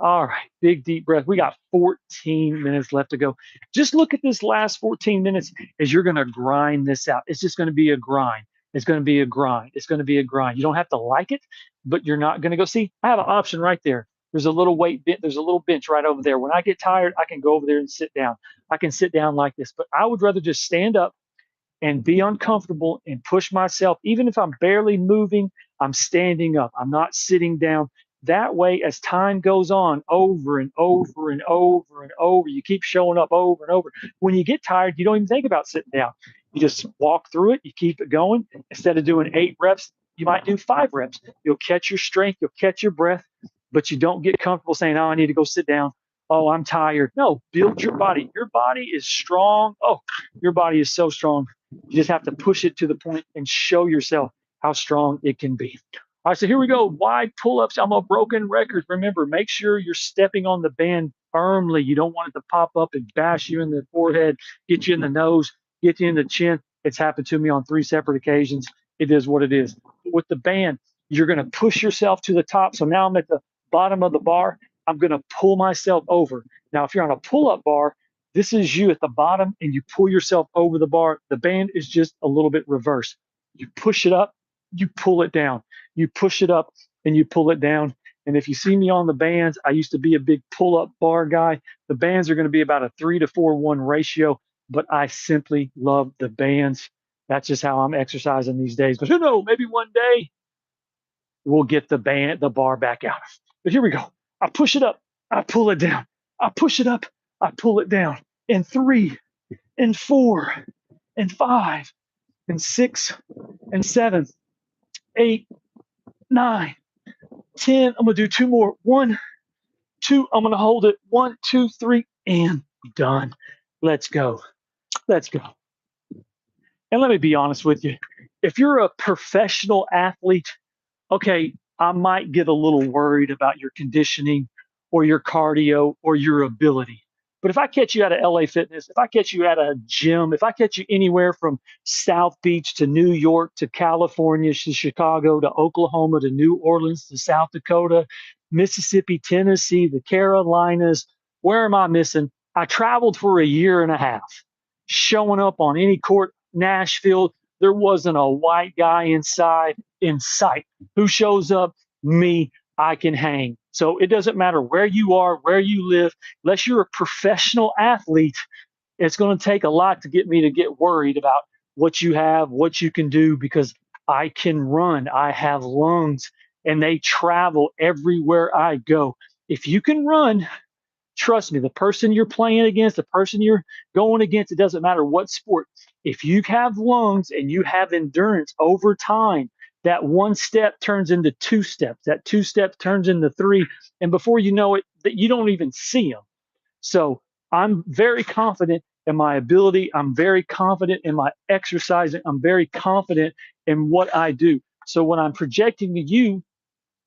All right, big deep breath. We got 14 minutes left to go. Just look at this last 14 minutes as you're going to grind this out. It's just going to be a grind. It's going to be a grind. It's going to be a grind. You don't have to like it, but you're not going to go. See, I have an option right there. There's a little there's a little bench right over there. When I get tired, I can go over there and sit down. I can sit down like this, but I would rather just stand up and be uncomfortable and push myself. Even if I'm barely moving, I'm standing up. I'm not sitting down. That way, as time goes on, over and over and over and over, you keep showing up over and over. When you get tired, you don't even think about sitting down. You just walk through it. You keep it going. Instead of doing 8 reps, you might do 5 reps. You'll catch your strength. You'll catch your breath, but you don't get comfortable saying, oh, I need to go sit down. Oh, I'm tired. No, build your body. Your body is strong. Oh, your body is so strong. You just have to push it to the point and show yourself how strong it can be. All right, so here we go. Wide pull-ups. I'm a broken record. Remember, make sure you're stepping on the band firmly. You don't want it to pop up and bash you in the forehead, get you in the nose, get you in the chin. It's happened to me on 3 separate occasions. It is what it is. With the band, you're going to push yourself to the top. So now I'm at the bottom of the bar. I'm going to pull myself over. Now, if you're on a pull-up bar, this is you at the bottom and you pull yourself over the bar. The band is just a little bit reversed. You push it up, you pull it down. You push it up and you pull it down. And if you see me on the bands, I used to be a big pull-up bar guy. The bands are going to be about a 3-to-4-1 ratio, but I simply love the bands. That's just how I'm exercising these days. But who knows, maybe one day we'll get the bar back out. But here we go. I push it up, I pull it down. I push it up, I pull it down. And 3, and 4, and 5, and 6, and 7, 8, 9, 10. I'm gonna do 2 more. 1, 2. I'm gonna hold it. 1, 2, 3, and done. Let's go. Let's go. And let me be honest with you. If you're a professional athlete, okay, I might get a little worried about your conditioning or your cardio or your ability. But if I catch you at a LA Fitness, if I catch you at a gym, if I catch you anywhere from South Beach to New York to California to Chicago to Oklahoma to New Orleans to South Dakota, Mississippi, Tennessee, the Carolinas, where am I missing? I traveled for a year and a half, showing up on any court, Nashville. There wasn't a white guy in sight. Who shows up? Me. I can hang. So it doesn't matter where you are, where you live, unless you're a professional athlete, it's going to take a lot to get me to get worried about what you have, what you can do, because I can run. I have lungs and they travel everywhere I go. If you can run, Trust me, the person you're playing against, the person you're going against, it doesn't matter what sport. If you have lungs and you have endurance over time, that one step turns into two steps. That two steps turns into three. And before you know it, that you don't even see them. So I'm very confident in my ability. I'm very confident in my exercising. I'm very confident in what I do. So what I'm projecting to you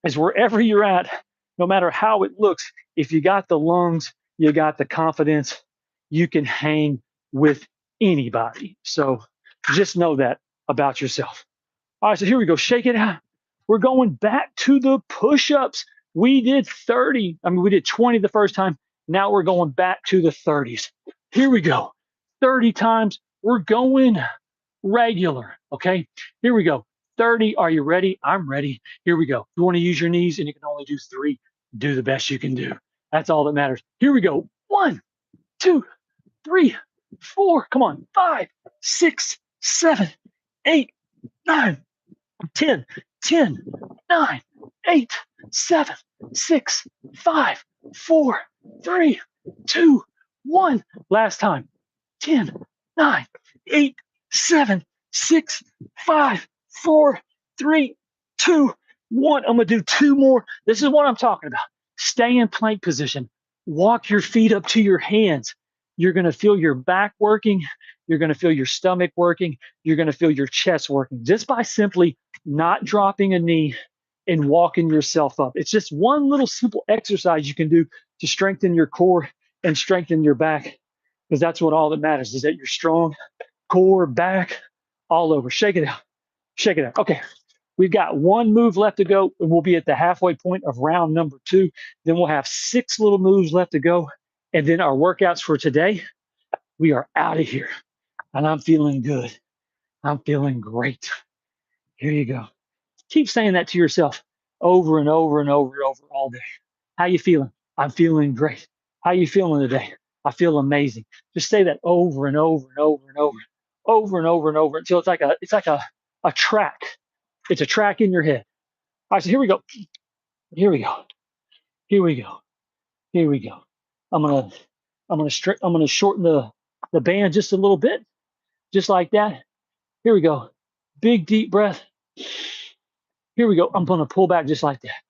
is wherever you're at, no matter how it looks, if you got the lungs, you got the confidence, you can hang with anybody. So just know that about yourself. All right, so here we go. Shake it out. We're going back to the push-ups. We did 30. I mean, we did 20 the first time. Now we're going back to the 30s. Here we go. 30 times. We're going regular. Okay. Here we go. 30. Are you ready? I'm ready. Here we go. You want to use your knees and you can only do 3. Do the best you can do. That's all that matters. Here we go. 1, 2, 3, 4. Come on. 5, 6, 7, 8, 9, 10, 10, 9, 8, 7, 6, 5, 4, 3, 2, 1. Last time. 10, 9, 8, 7, 6, 5, 4, 3, 2, 1. I'm going to do 2 more. This is what I'm talking about. Stay in plank position. Walk your feet up to your hands. You're going to feel your back working. You're going to feel your stomach working. You're going to feel your chest working just by simply not dropping a knee and walking yourself up. It's just one little simple exercise you can do to strengthen your core and strengthen your back, because that's what all that matters, is that you're strong, core, back, all over. Shake it out. Shake it out. Okay. We've got 1 move left to go, and we'll be at the halfway point of round number 2. Then we'll have 6 little moves left to go. And then our workouts for today, we are out of here. And I'm feeling good. I'm feeling great. Here you go. Keep saying that to yourself over and over and over and over all day. How you feeling? I'm feeling great. How you feeling today? I feel amazing. Just say that over and over and over and over, over and over and over until it's like a track. It's a track in your head. All right, so here we go. Here we go. Here we go. Here we go. I'm gonna shorten the band just a little bit, just like that. Here we go. Big deep breath. Here we go. I'm gonna pull back just like that.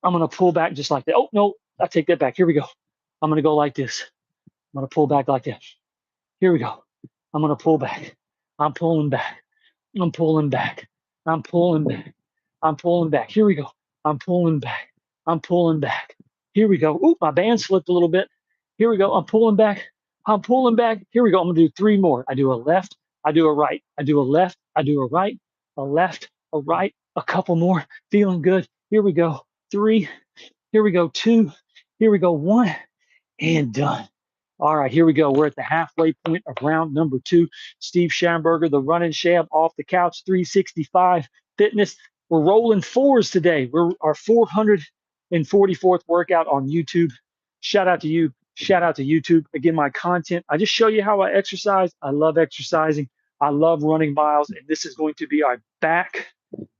I'm gonna pull back just like that. Oh no, I take that back. Here we go. I'm gonna go like this. I'm gonna pull back like that. Here we go. I'm gonna pull back. I'm pulling back. I'm pulling back. I'm pulling back. I'm pulling back. Here we go. I'm pulling back. I'm pulling back. Here we go. Ooh, my band slipped a little bit. Here we go. I'm pulling back. I'm pulling back. Here we go. I'm gonna do 3 more. I do a left. I do a right. I do a left. I do a right. A left. A right. A couple more. Feeling good. Here we go. 3. Here we go. 2. Here we go. 1. And done. All right, here we go. We're at the halfway point of round number 2. Steve Schamberger, the running sham, off the couch, 365 fitness. We're rolling 4s today. We're our 444th workout on YouTube. Shout out to you. Shout out to YouTube. Again, my content, I just show you how I exercise. I love exercising. I love running miles. And this is going to be our back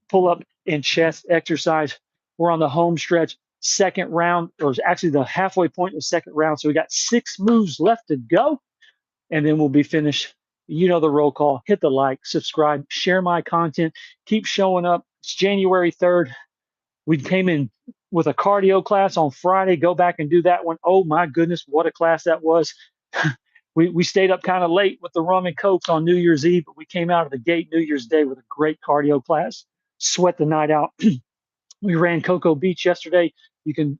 pull up and chest exercise. We're on the home stretch. Second round, or actually the halfway point of the second round. So we got 6 moves left to go, and then we'll be finished. You know the roll call. Hit the like, subscribe, share my content. Keep showing up. It's January 3rd. We came in with a cardio class on Friday. Go back and do that one. Oh my goodness, what a class that was. We stayed up kind of late with the rum and cokes on New Year's Eve, but we came out of the gate New Year's Day with a great cardio class. Sweat the night out. We ran Cocoa Beach yesterday.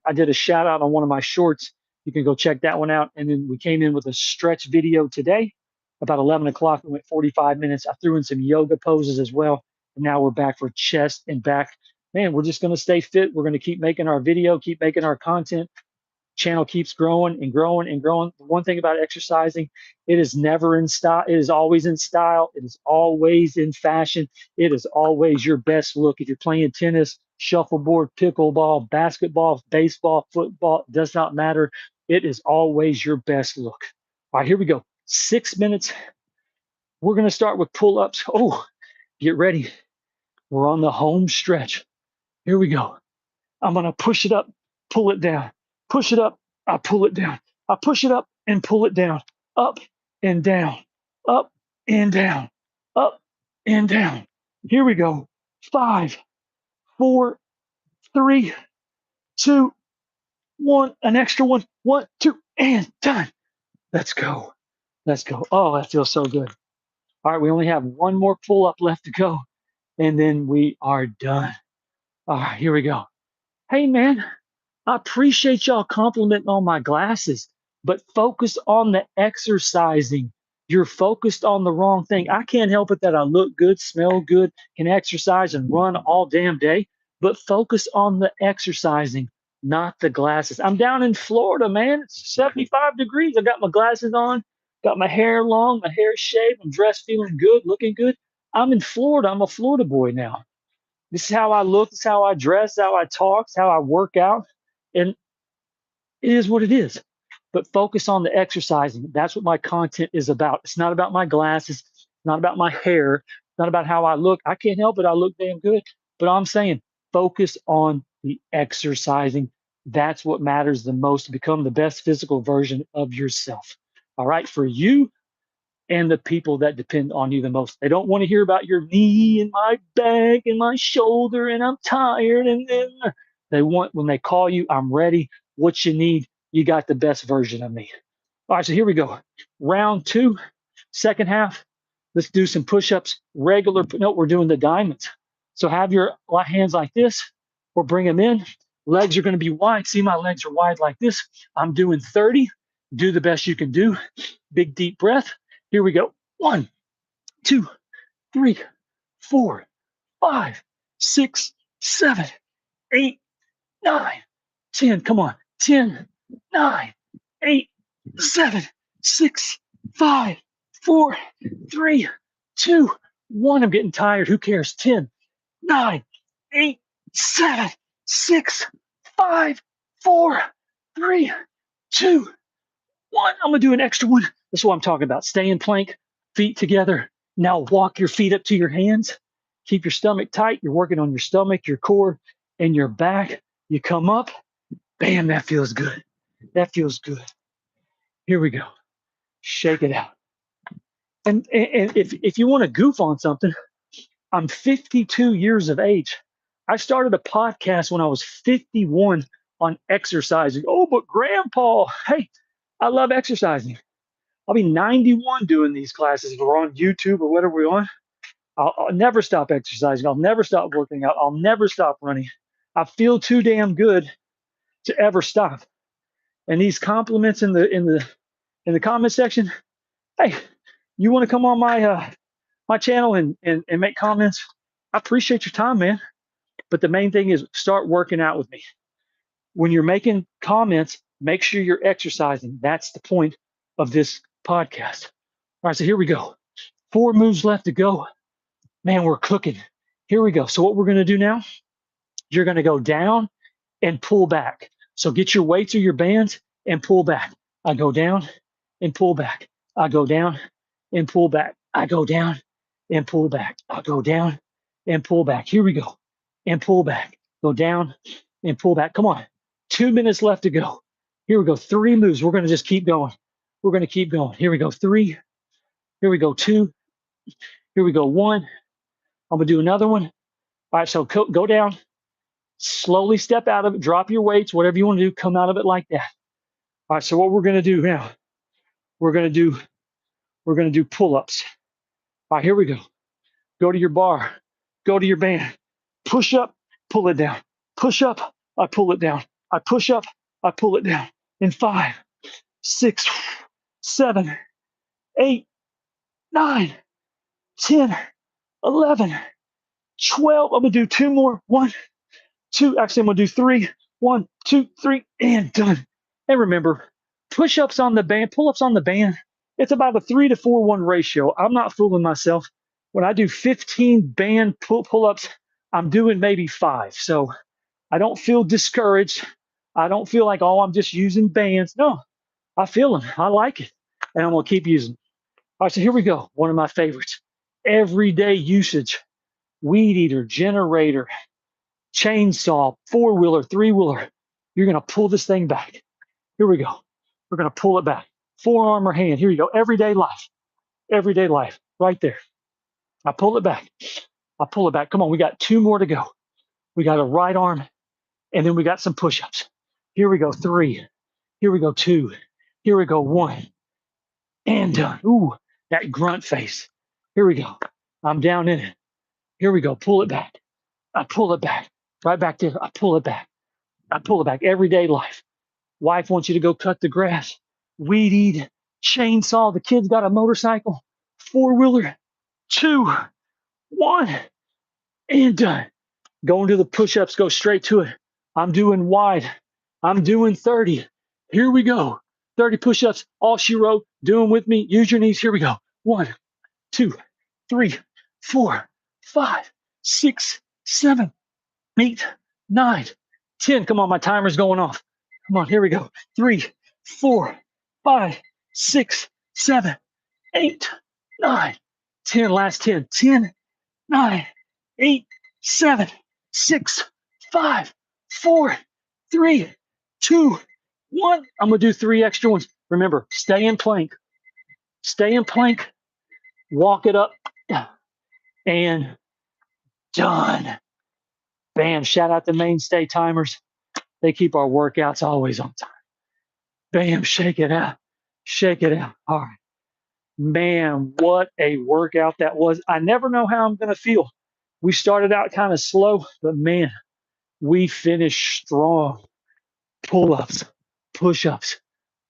I did a shout out on one of my shorts. You can go check that one out. And then we came in with a stretch video today. About 11 o'clock, we went 45 minutes. I threw in some yoga poses as well. And now we're back for chest and back. Man, we're just going to stay fit. We're going to keep making our video, keep making our content. Channel keeps growing and growing and growing. The one thing about exercising, it is never in style. It is always in style. It is always in fashion. It is always your best look. If you're playing tennis, shuffleboard, pickleball, basketball, baseball, football, it does not matter. It is always your best look. All right, here we go. 6 minutes. We're going to start with pull-ups. Oh, get ready. We're on the home stretch. Here we go. I'm going to push it up, pull it down, push it up, I pull it down. I push it up and pull it down, up and down, up and down, up and down. Here we go. 5, 4, 3, 2, 1. An extra one. 1, 2, and done. Let's go. Let's go. Oh, that feels so good. All right, we only have one more pull up left to go, and then we are done. All right, here we go. Hey, man, I appreciate y'all complimenting on my glasses, but focus on the exercising. You're focused on the wrong thing. I can't help it that I look good, smell good, can exercise and run all damn day, but focus on the exercising, not the glasses. I'm down in Florida, man. It's 75 degrees. I got my glasses on, got my hair long, my hair shaved, I'm dressed feeling good, looking good. I'm in Florida. I'm a Florida boy now. This is how I look, this is how I dress, how I talk, how I work out. And it is what it is. But focus on the exercising. That's what my content is about. It's not about my glasses, it's not about my hair, it's not about how I look. I can't help it. I look damn good. But I'm saying focus on the exercising. That's what matters the most to become the best physical version of yourself. All right. For you, and the people that depend on you the most. They don't want to hear about your knee and my back and my shoulder and I'm tired. And then they want, when they call you, I'm ready. What you need, you got the best version of me. All right, so here we go. Round 2, second half. Let's do some push-ups. Regular, no, we're doing the diamonds. So have your hands like this or bring them in. Legs are going to be wide. See, my legs are wide like this. I'm doing 30. Do the best you can do. Big deep breath. Here we go. 1, 2, 3, 4, 5, 6, 7, 8, 9, 10. Come on. 10, 9, 8, 7, 6, 5, 4, 3, 2, 1. I'm getting tired. Who cares? 10, 9, 8, 7, 6, 5, 4, 3, 2, 1. I'm going to do an extra one. That's what I'm talking about. Stay in plank, feet together. Now walk your feet up to your hands. Keep your stomach tight. You're working on your stomach, your core, and your back. You come up. Bam, that feels good. That feels good. Here we go. Shake it out. And if you want to goof on something, I'm 52 years of age. I started a podcast when I was 51 on exercising. Oh, but Grandpa, hey, I love exercising. I'll be 91 doing these classes if we're on YouTube or whatever we're on. I'll never stop exercising. I'll never stop working out. I'll never stop running. I feel too damn good to ever stop. And these compliments in the comment section, hey, you want to come on my channel and make comments? I appreciate your time, man. But the main thing is start working out with me. When you're making comments, make sure you're exercising. That's the point of this podcast. All right, so here we go. 4 moves left to go. Man, we're cooking. Here we go. So what we're going to do now, you're going to go down and pull back. So get your weights or your bands and pull back. I go down and pull back. I go down and pull back. I go down and pull back. I go down and pull back. Here we go. And pull back. Go down and pull back. Come on. 2 minutes left to go. Here we go. 3 moves. We're going to just keep going. We're going to keep going. Here we go. 3. Here we go. 2. Here we go. 1. I'm going to do another one. All right. So go down. Slowly step out of it. Drop your weights. Whatever you want to do. Come out of it like that. All right. So what we're going to do now, we're going to do pull-ups. All right. Here we go. Go to your bar. Go to your band. Push up. Pull it down. Push up. I pull it down. I push up. I pull it down. In 5, 6, 7, 8, 9, 10, 11, 12. I'm going to do 2 more. 1, 2. Actually, I'm going to do 3. 1, 2, 3, and done. And remember, push-ups on the band, pull-ups on the band, it's about a 3 to 4 1 ratio. I'm not fooling myself. When I do 15 band pull-ups, I'm doing maybe 5. So I don't feel discouraged. I don't feel like, oh, I'm just using bands. No, I feel them. I like it. And I'm going to keep using them. All right, so here we go. One of my favorites. Everyday usage. Weed eater, generator, chainsaw, 4-wheeler, 3-wheeler. You're going to pull this thing back. Here we go. We're going to pull it back. Forearm or hand. Here you go. Everyday life. Everyday life. Right there. I pull it back. I pull it back. Come on. We got 2 more to go. We got a right arm, and then we got some push-ups. Here we go. 3. Here we go. 2. Here we go. 1. And done. Ooh, that grunt face. Here we go. I'm down in it. Here we go. Pull it back. I pull it back. Right back there. I pull it back. I pull it back. Everyday life. Wife wants you to go cut the grass, weed eat, chainsaw. The kid's got a motorcycle, 4-wheeler. 2, 1, and done. Going to the push-ups, go straight to it. I'm doing wide. I'm doing 30. Here we go. 30 push-ups, all she wrote. Do them with me. Use your knees. Here we go. 1, 2, 3, 4, 5, 6, 7, 8, 9, 10. Come on, my timer's going off. Come on, here we go. 3, 4, 5, 6, 7, 8, 9, 10. Last 10. 10, 9, 8, 7, 6, 5, 4, 3, 2, 1. I'm gonna do 3 extra ones. Remember, stay in plank. Stay in plank. Walk it up. And done. Bam. Shout out the mainstay timers. They keep our workouts always on time. Bam. Shake it out. Shake it out. All right. Man, what a workout that was. I never know how I'm going to feel. We started out kind of slow, but man, we finished strong. Pull-ups, push-ups,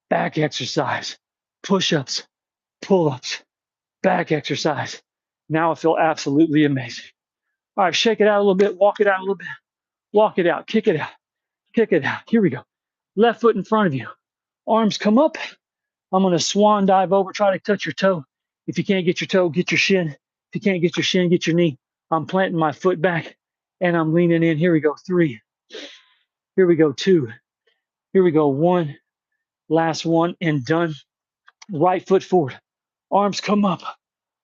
back exercise, push-ups, pull-ups, back exercise. Now I feel absolutely amazing. All right, shake it out a little bit, walk it out a little bit, walk it out, kick it out, kick it out. Here we go. Left foot in front of you. Arms come up. I'm going to swan dive over, try to touch your toe. If you can't get your toe, get your shin. If you can't get your shin, get your knee. I'm planting my foot back and I'm leaning in. Here we go. 3. Here we go. 2. Here we go. 1. Last one and done. Right foot forward. Arms come up.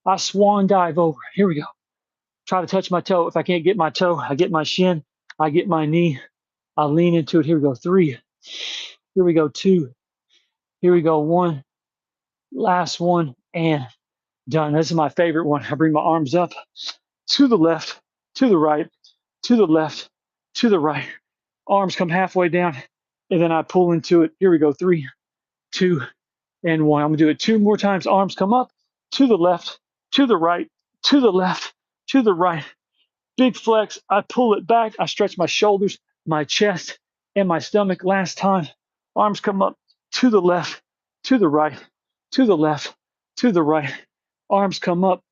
I swan dive over. Here we go. Try to touch my toe. If I can't get my toe, I get my shin. I get my knee. I lean into it. Here we go. 3. Here we go. 2. Here we go. 1. Last one and done. This is my favorite one. I bring my arms up to the left, to the right, to the left, to the right. Arms come halfway down, and then I pull into it. Here we go. 3, 2, and 1. I'm gonna do it 2 more times. Arms come up to the left, to the right, to the left, to the right. Big flex. I pull it back. I stretch my shoulders, my chest, and my stomach. Last time. Arms come up to the left, to the right, to the left, to the right. Arms come up.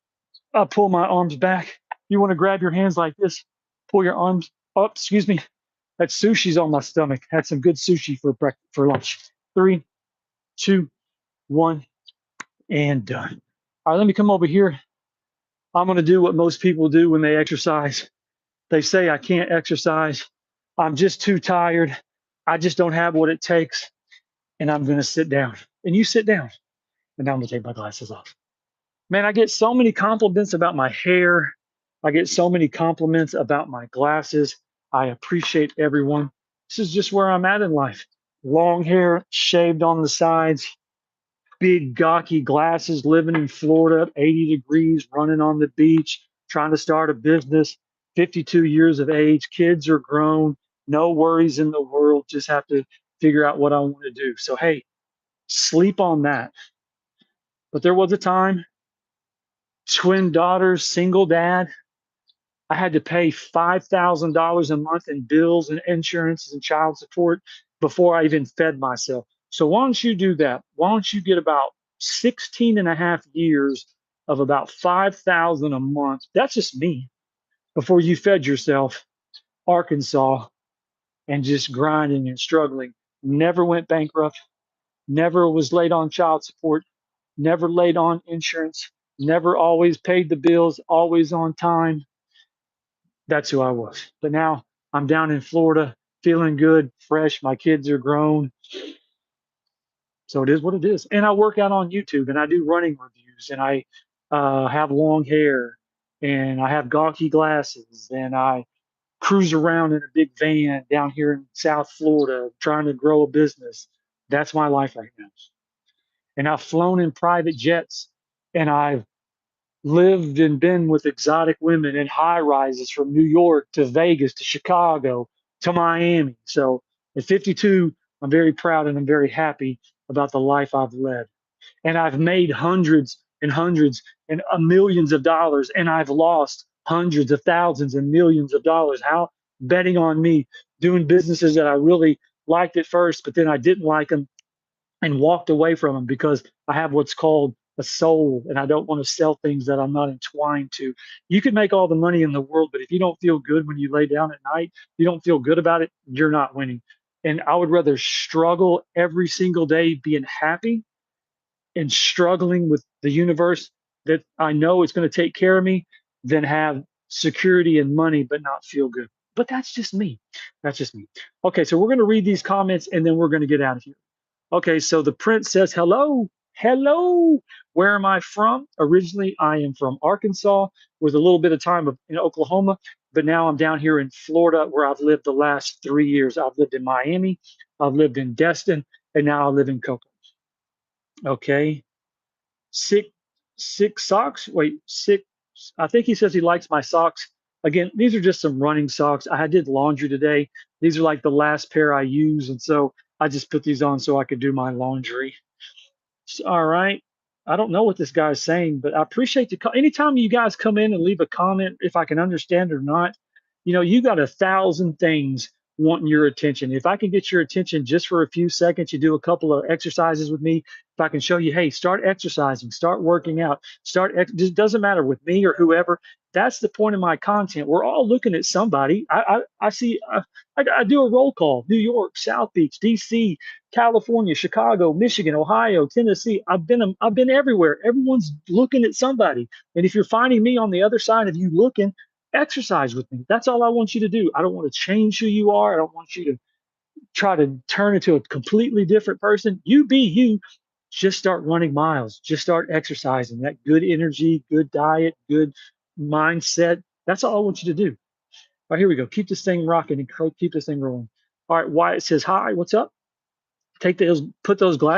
I pull my arms back. You want to grab your hands like this. Pull your arms up. Excuse me. That sushi's on my stomach. Had some good sushi for breakfast, for lunch. 3, 2, 1, and done. All right, let me come over here. I'm going to do what most people do when they exercise. They say, I can't exercise. I'm just too tired. I just don't have what it takes. And I'm going to sit down. And you sit down. And now I'm going to take my glasses off. Man, I get so many compliments about my hair. I get so many compliments about my glasses. I appreciate everyone. This is just where I'm at in life. Long hair, shaved on the sides, big gawky glasses, living in Florida, 80 degrees, running on the beach, trying to start a business, 52 years of age, kids are grown, no worries in the world, just have to figure out what I want to do. So, hey, sleep on that. But there was a time, twin daughters, single dad, I had to pay $5,000 a month in bills and insurance and child support before I even fed myself. So why don't you do that? Why don't you get about 16 and a half years of about 5,000 a month? That's just me before you fed yourself, Arkansas, and just grinding and struggling. Never went bankrupt, never was late on child support, never late on insurance, never always paid the bills, always on time. That's who I was. But now I'm down in Florida, feeling good, fresh. My kids are grown. So it is what it is. And I work out on YouTube and I do running reviews and I have long hair and I have gawky glasses and I cruise around in a big van down here in South Florida trying to grow a business. That's my life right now. And I've flown in private jets, and I've lived and been with exotic women in high rises from New York to Vegas to Chicago to Miami. So at 52, I'm very proud and I'm very happy about the life I've led. And I've made hundreds and hundreds and millions of dollars, and I've lost hundreds of thousands and millions of dollars. How? Betting on me, doing businesses that I really liked at first, but then I didn't like them and walked away from them because I have what's called a soul, and I don't want to sell things that I'm not entwined to. You can make all the money in the world, but if you don't feel good when you lay down at night, you don't feel good about it, you're not winning. And I would rather struggle every single day being happy and struggling with the universe that I know is going to take care of me than have security and money but not feel good. But that's just me. That's just me. Okay, so we're going to read these comments and then we're going to get out of here. Okay, so the prince says, hello, hello. Where am I from? Originally, I am from Arkansas with a little bit of time in Oklahoma, but now I'm down here in Florida where I've lived the last 3 years. I've lived in Miami, I've lived in Destin, and now I live in Cocoa. Okay, six, six socks. Wait, six. I think he says he likes my socks. Again, these are just some running socks. I did laundry today. These are like the last pair I use, and so I just put these on so I could do my laundry. All right. I don't know what this guy's saying, but I appreciate the anytime you guys come in and leave a comment, if I can understand or not, you got 1,000 things wanting your attention. If I can get your attention just for a few seconds, you do a couple of exercises with me. If I can show you, hey, start exercising, start working out, just doesn't matter with me or whoever. That's the point of my content. We're all looking at somebody. I see. I do a roll call: New York, South Beach, D.C., California, Chicago, Michigan, Ohio, Tennessee. I've been everywhere. Everyone's looking at somebody. And if you're finding me on the other side of you looking, exercise with me. That's all I want you to do. I don't want to change who you are. I don't want you to try to turn into a completely different person. You be you. Just start running miles. Just start exercising. That good energy, good diet, good mindset. That's all I want you to do. All right, here we go. Keep this thing rocking and keep this thing rolling. All right, Wyatt says, hi, what's up? Put those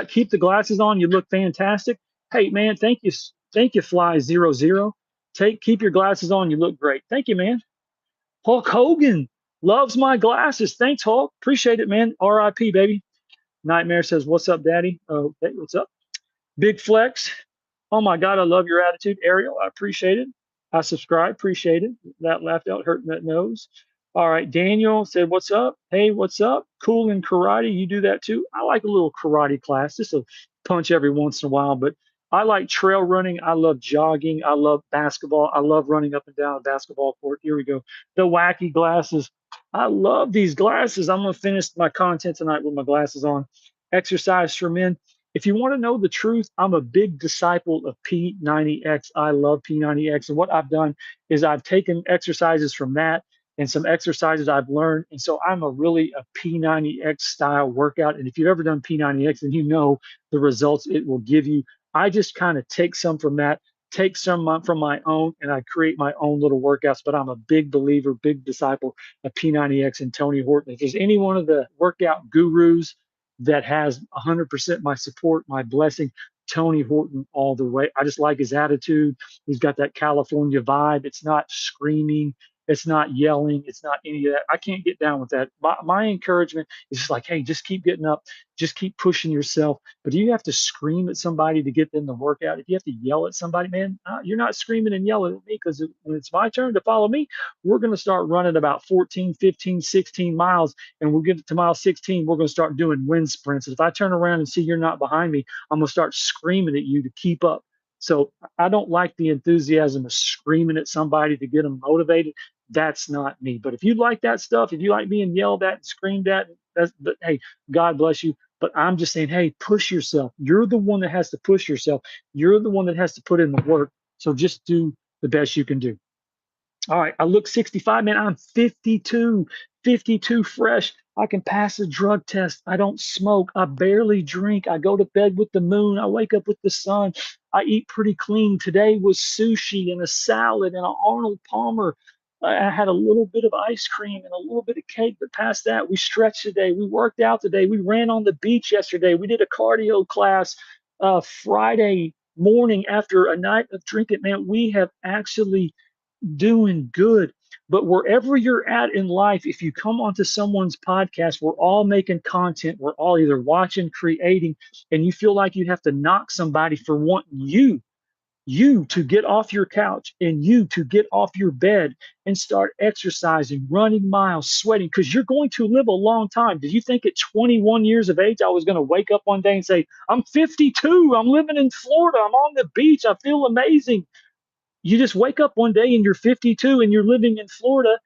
keep the glasses on. You look fantastic. Hey man, thank you, Fly00. Keep your glasses on. You look great. Thank you, man. Hulk Hogan loves my glasses. Thanks, Hulk. Appreciate it, man. R.I.P. baby. Nightmare says, what's up, Daddy? Oh, hey, what's up? Big Flex. Oh my God, I love your attitude, Ariel. I appreciate it. I subscribe, appreciate it. That laughed out, hurting that nose. All right, Daniel said, what's up? Hey, what's up? Cool in karate. You do that too? I like a little karate class, just a punch every once in a while. But I like trail running. I love jogging. I love basketball. I love running up and down a basketball court. Here we go. The wacky glasses. I love these glasses. I'm going to finish my content tonight with my glasses on. Exercise for men. If you want to know the truth, I'm a big disciple of P90X. I love P90X. And what I've done is I've taken exercises from that and some exercises I've learned. And so I'm a P90X style workout. And if you've ever done P90X, then you know the results it will give you. I just kind of take some from that, take some from my own, and I create my own little workouts. But I'm a big believer, big disciple of P90X and Tony Horton. If there's any one of the workout gurus that has 100% my support, my blessing, Tony Horton all the way. I just like his attitude. He's got that California vibe. It's not screaming. It's not yelling. It's not any of that. I can't get down with that. My encouragement is just like, hey, just keep getting up. Just keep pushing yourself. But do you have to scream at somebody to get them to work out? If you have to yell at somebody, man, you're not screaming and yelling at me, because when it's my turn to follow me, we're going to start running about 14, 15, 16 miles. And we'll get to mile 16. We're going to start doing wind sprints. If I turn around and see you're not behind me, I'm going to start screaming at you to keep up. So I don't like the enthusiasm of screaming at somebody to get them motivated. That's not me. But if you like that stuff, if you like being yelled at and screamed at, but hey, God bless you. But I'm just saying, hey, push yourself. You're the one that has to push yourself. You're the one that has to put in the work. So just do the best you can do. All right, I look 65, man. I'm 52, 52 fresh. I can pass a drug test. I don't smoke. I barely drink. I go to bed with the moon. I wake up with the sun. I eat pretty clean. Today was sushi and a salad and an Arnold Palmer I had a little bit of ice cream and a little bit of cake, but past that, we stretched today. We worked out today. We ran on the beach yesterday. We did a cardio class Friday morning after a night of drinking. Man, we have actually doing good. But wherever you're at in life, if you come onto someone's podcast, we're all making content. We're all either watching, creating, and you feel like you have to knock somebody for wanting you to get off your couch and you to get off your bed and start exercising, running miles, sweating, because you're going to live a long time. Did you think at 21 years of age, I was going to wake up one day and say, I'm 52, I'm living in Florida, I'm on the beach, I feel amazing? You just wake up one day and you're 52 and you're living in Florida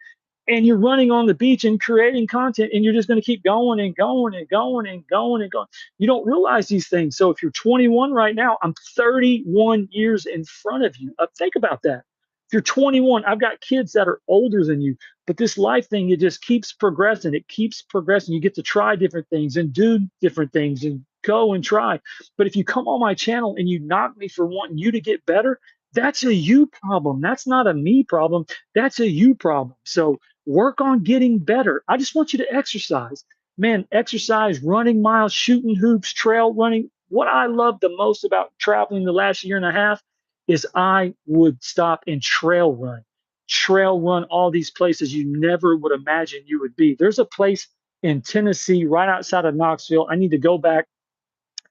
and you're running on the beach and creating content and you're just going to keep going and going and going and going and going. You don't realize these things. So if you're 21 right now, I'm 31 years in front of you. Think about that. If you're 21, I've got kids that are older than you, but this life thing, it just keeps progressing. It keeps progressing. You get to try different things and do different things and go and try. But if you come on my channel and you knock me for wanting you to get better, that's a you problem. That's not a me problem. That's a you problem. So work on getting better. I just want you to exercise. Man, exercise, running miles, shooting hoops, trail running. What I love the most about traveling the last year and a half is I would stop and trail run all these places you never would imagine you would be. There's a place in Tennessee right outside of Knoxville. I need to go back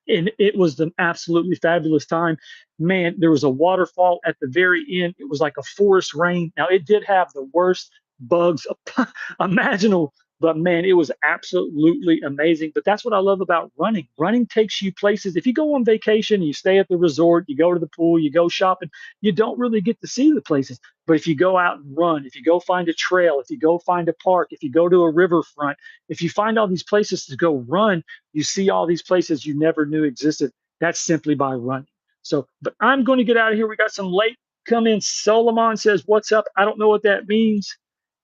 and it was an absolutely fabulous time. Man, there was a waterfall at the very end. It was like a forest rain. Now, it did have the worst bugs imaginable, but man, it was absolutely amazing. But that's what I love about running. Running takes you places. If you go on vacation, you stay at the resort, you go to the pool, you go shopping, you don't really get to see the places. But if you go out and run, if you go find a trail, if you go find a park, if you go to a riverfront, if you find all these places to go run, you see all these places you never knew existed. That's simply by running. So, but I'm going to get out of here. We got some late come in. Solomon says, "What's up?" I don't know what that means.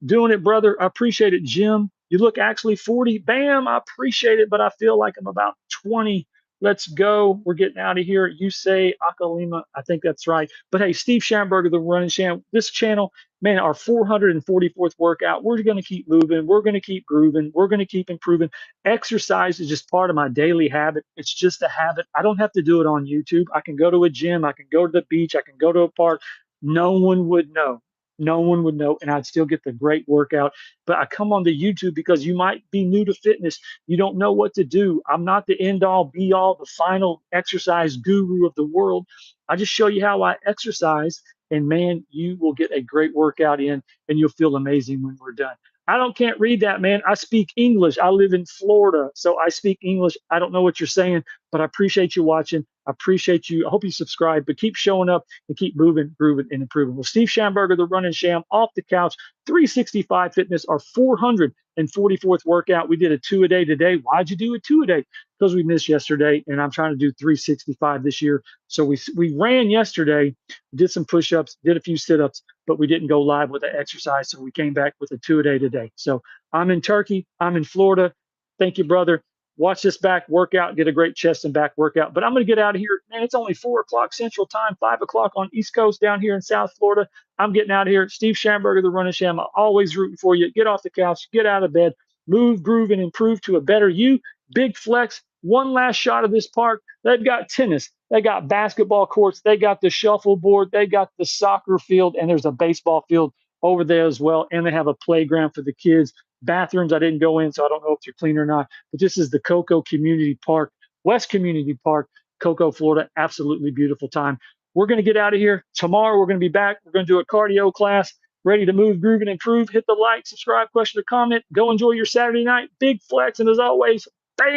Doing it, brother. I appreciate it, Jim. You look actually 40. Bam, I appreciate it, but I feel like I'm about 20. Let's go. We're getting out of here. You say Akalima. I think that's right. But hey, Steve Schamberger, the Running Sham, this channel, man, our 444th workout. We're going to keep moving. We're going to keep grooving. We're going to keep improving. Exercise is just part of my daily habit. It's just a habit. I don't have to do it on YouTube. I can go to a gym. I can go to the beach. I can go to a park. No one would know. No one would know, and I'd still get the great workout. But I come on to YouTube because you might be new to fitness. You don't know what to do. I'm not the end all, be all, the final exercise guru of the world. I just show you how I exercise, and man, you will get a great workout in, and you'll feel amazing when we're done. Can't read that, man. I speak English. I live in Florida, so I speak English. I don't know what you're saying, but I appreciate you watching. I appreciate you. I hope you subscribe, but keep showing up and keep moving, grooving, and improving. Well, Steve Schamberger, the Running Sham, off the couch, 365 Fitness, our 444th workout. We did a 2-a-day today. Why'd you do a 2-a-day? Because we missed yesterday, and I'm trying to do 365 this year. So we ran yesterday, did some push-ups, did a few sit-ups, but we didn't go live with the exercise. So we came back with a 2-a-day today. So I'm in Turkey. I'm in Florida. Thank you, brother. Watch this back workout, get a great chest and back workout. But I'm going to get out of here. Man, it's only 4 o'clock Central Time, 5 o'clock on East Coast down here in South Florida. I'm getting out of here. Steve Schamberger, the Running Sham, I'm always rooting for you. Get off the couch, get out of bed, move, groove, and improve to a better you. Big flex. One last shot of this park. They've got tennis. They got basketball courts. They got the shuffleboard. They got the soccer field, and there's a baseball field over there as well. And they have a playground for the kids. Bathrooms, I didn't go in, so I don't know if they're clean or not. But this is the Cocoa Community Park, West Community Park, Cocoa, Florida. Absolutely beautiful time. We're going to get out of here. Tomorrow, we're going to be back. We're going to do a cardio class. Ready to move, groove, and improve. Hit the like, subscribe, question, or comment. Go enjoy your Saturday night. Big flex. And as always, bam!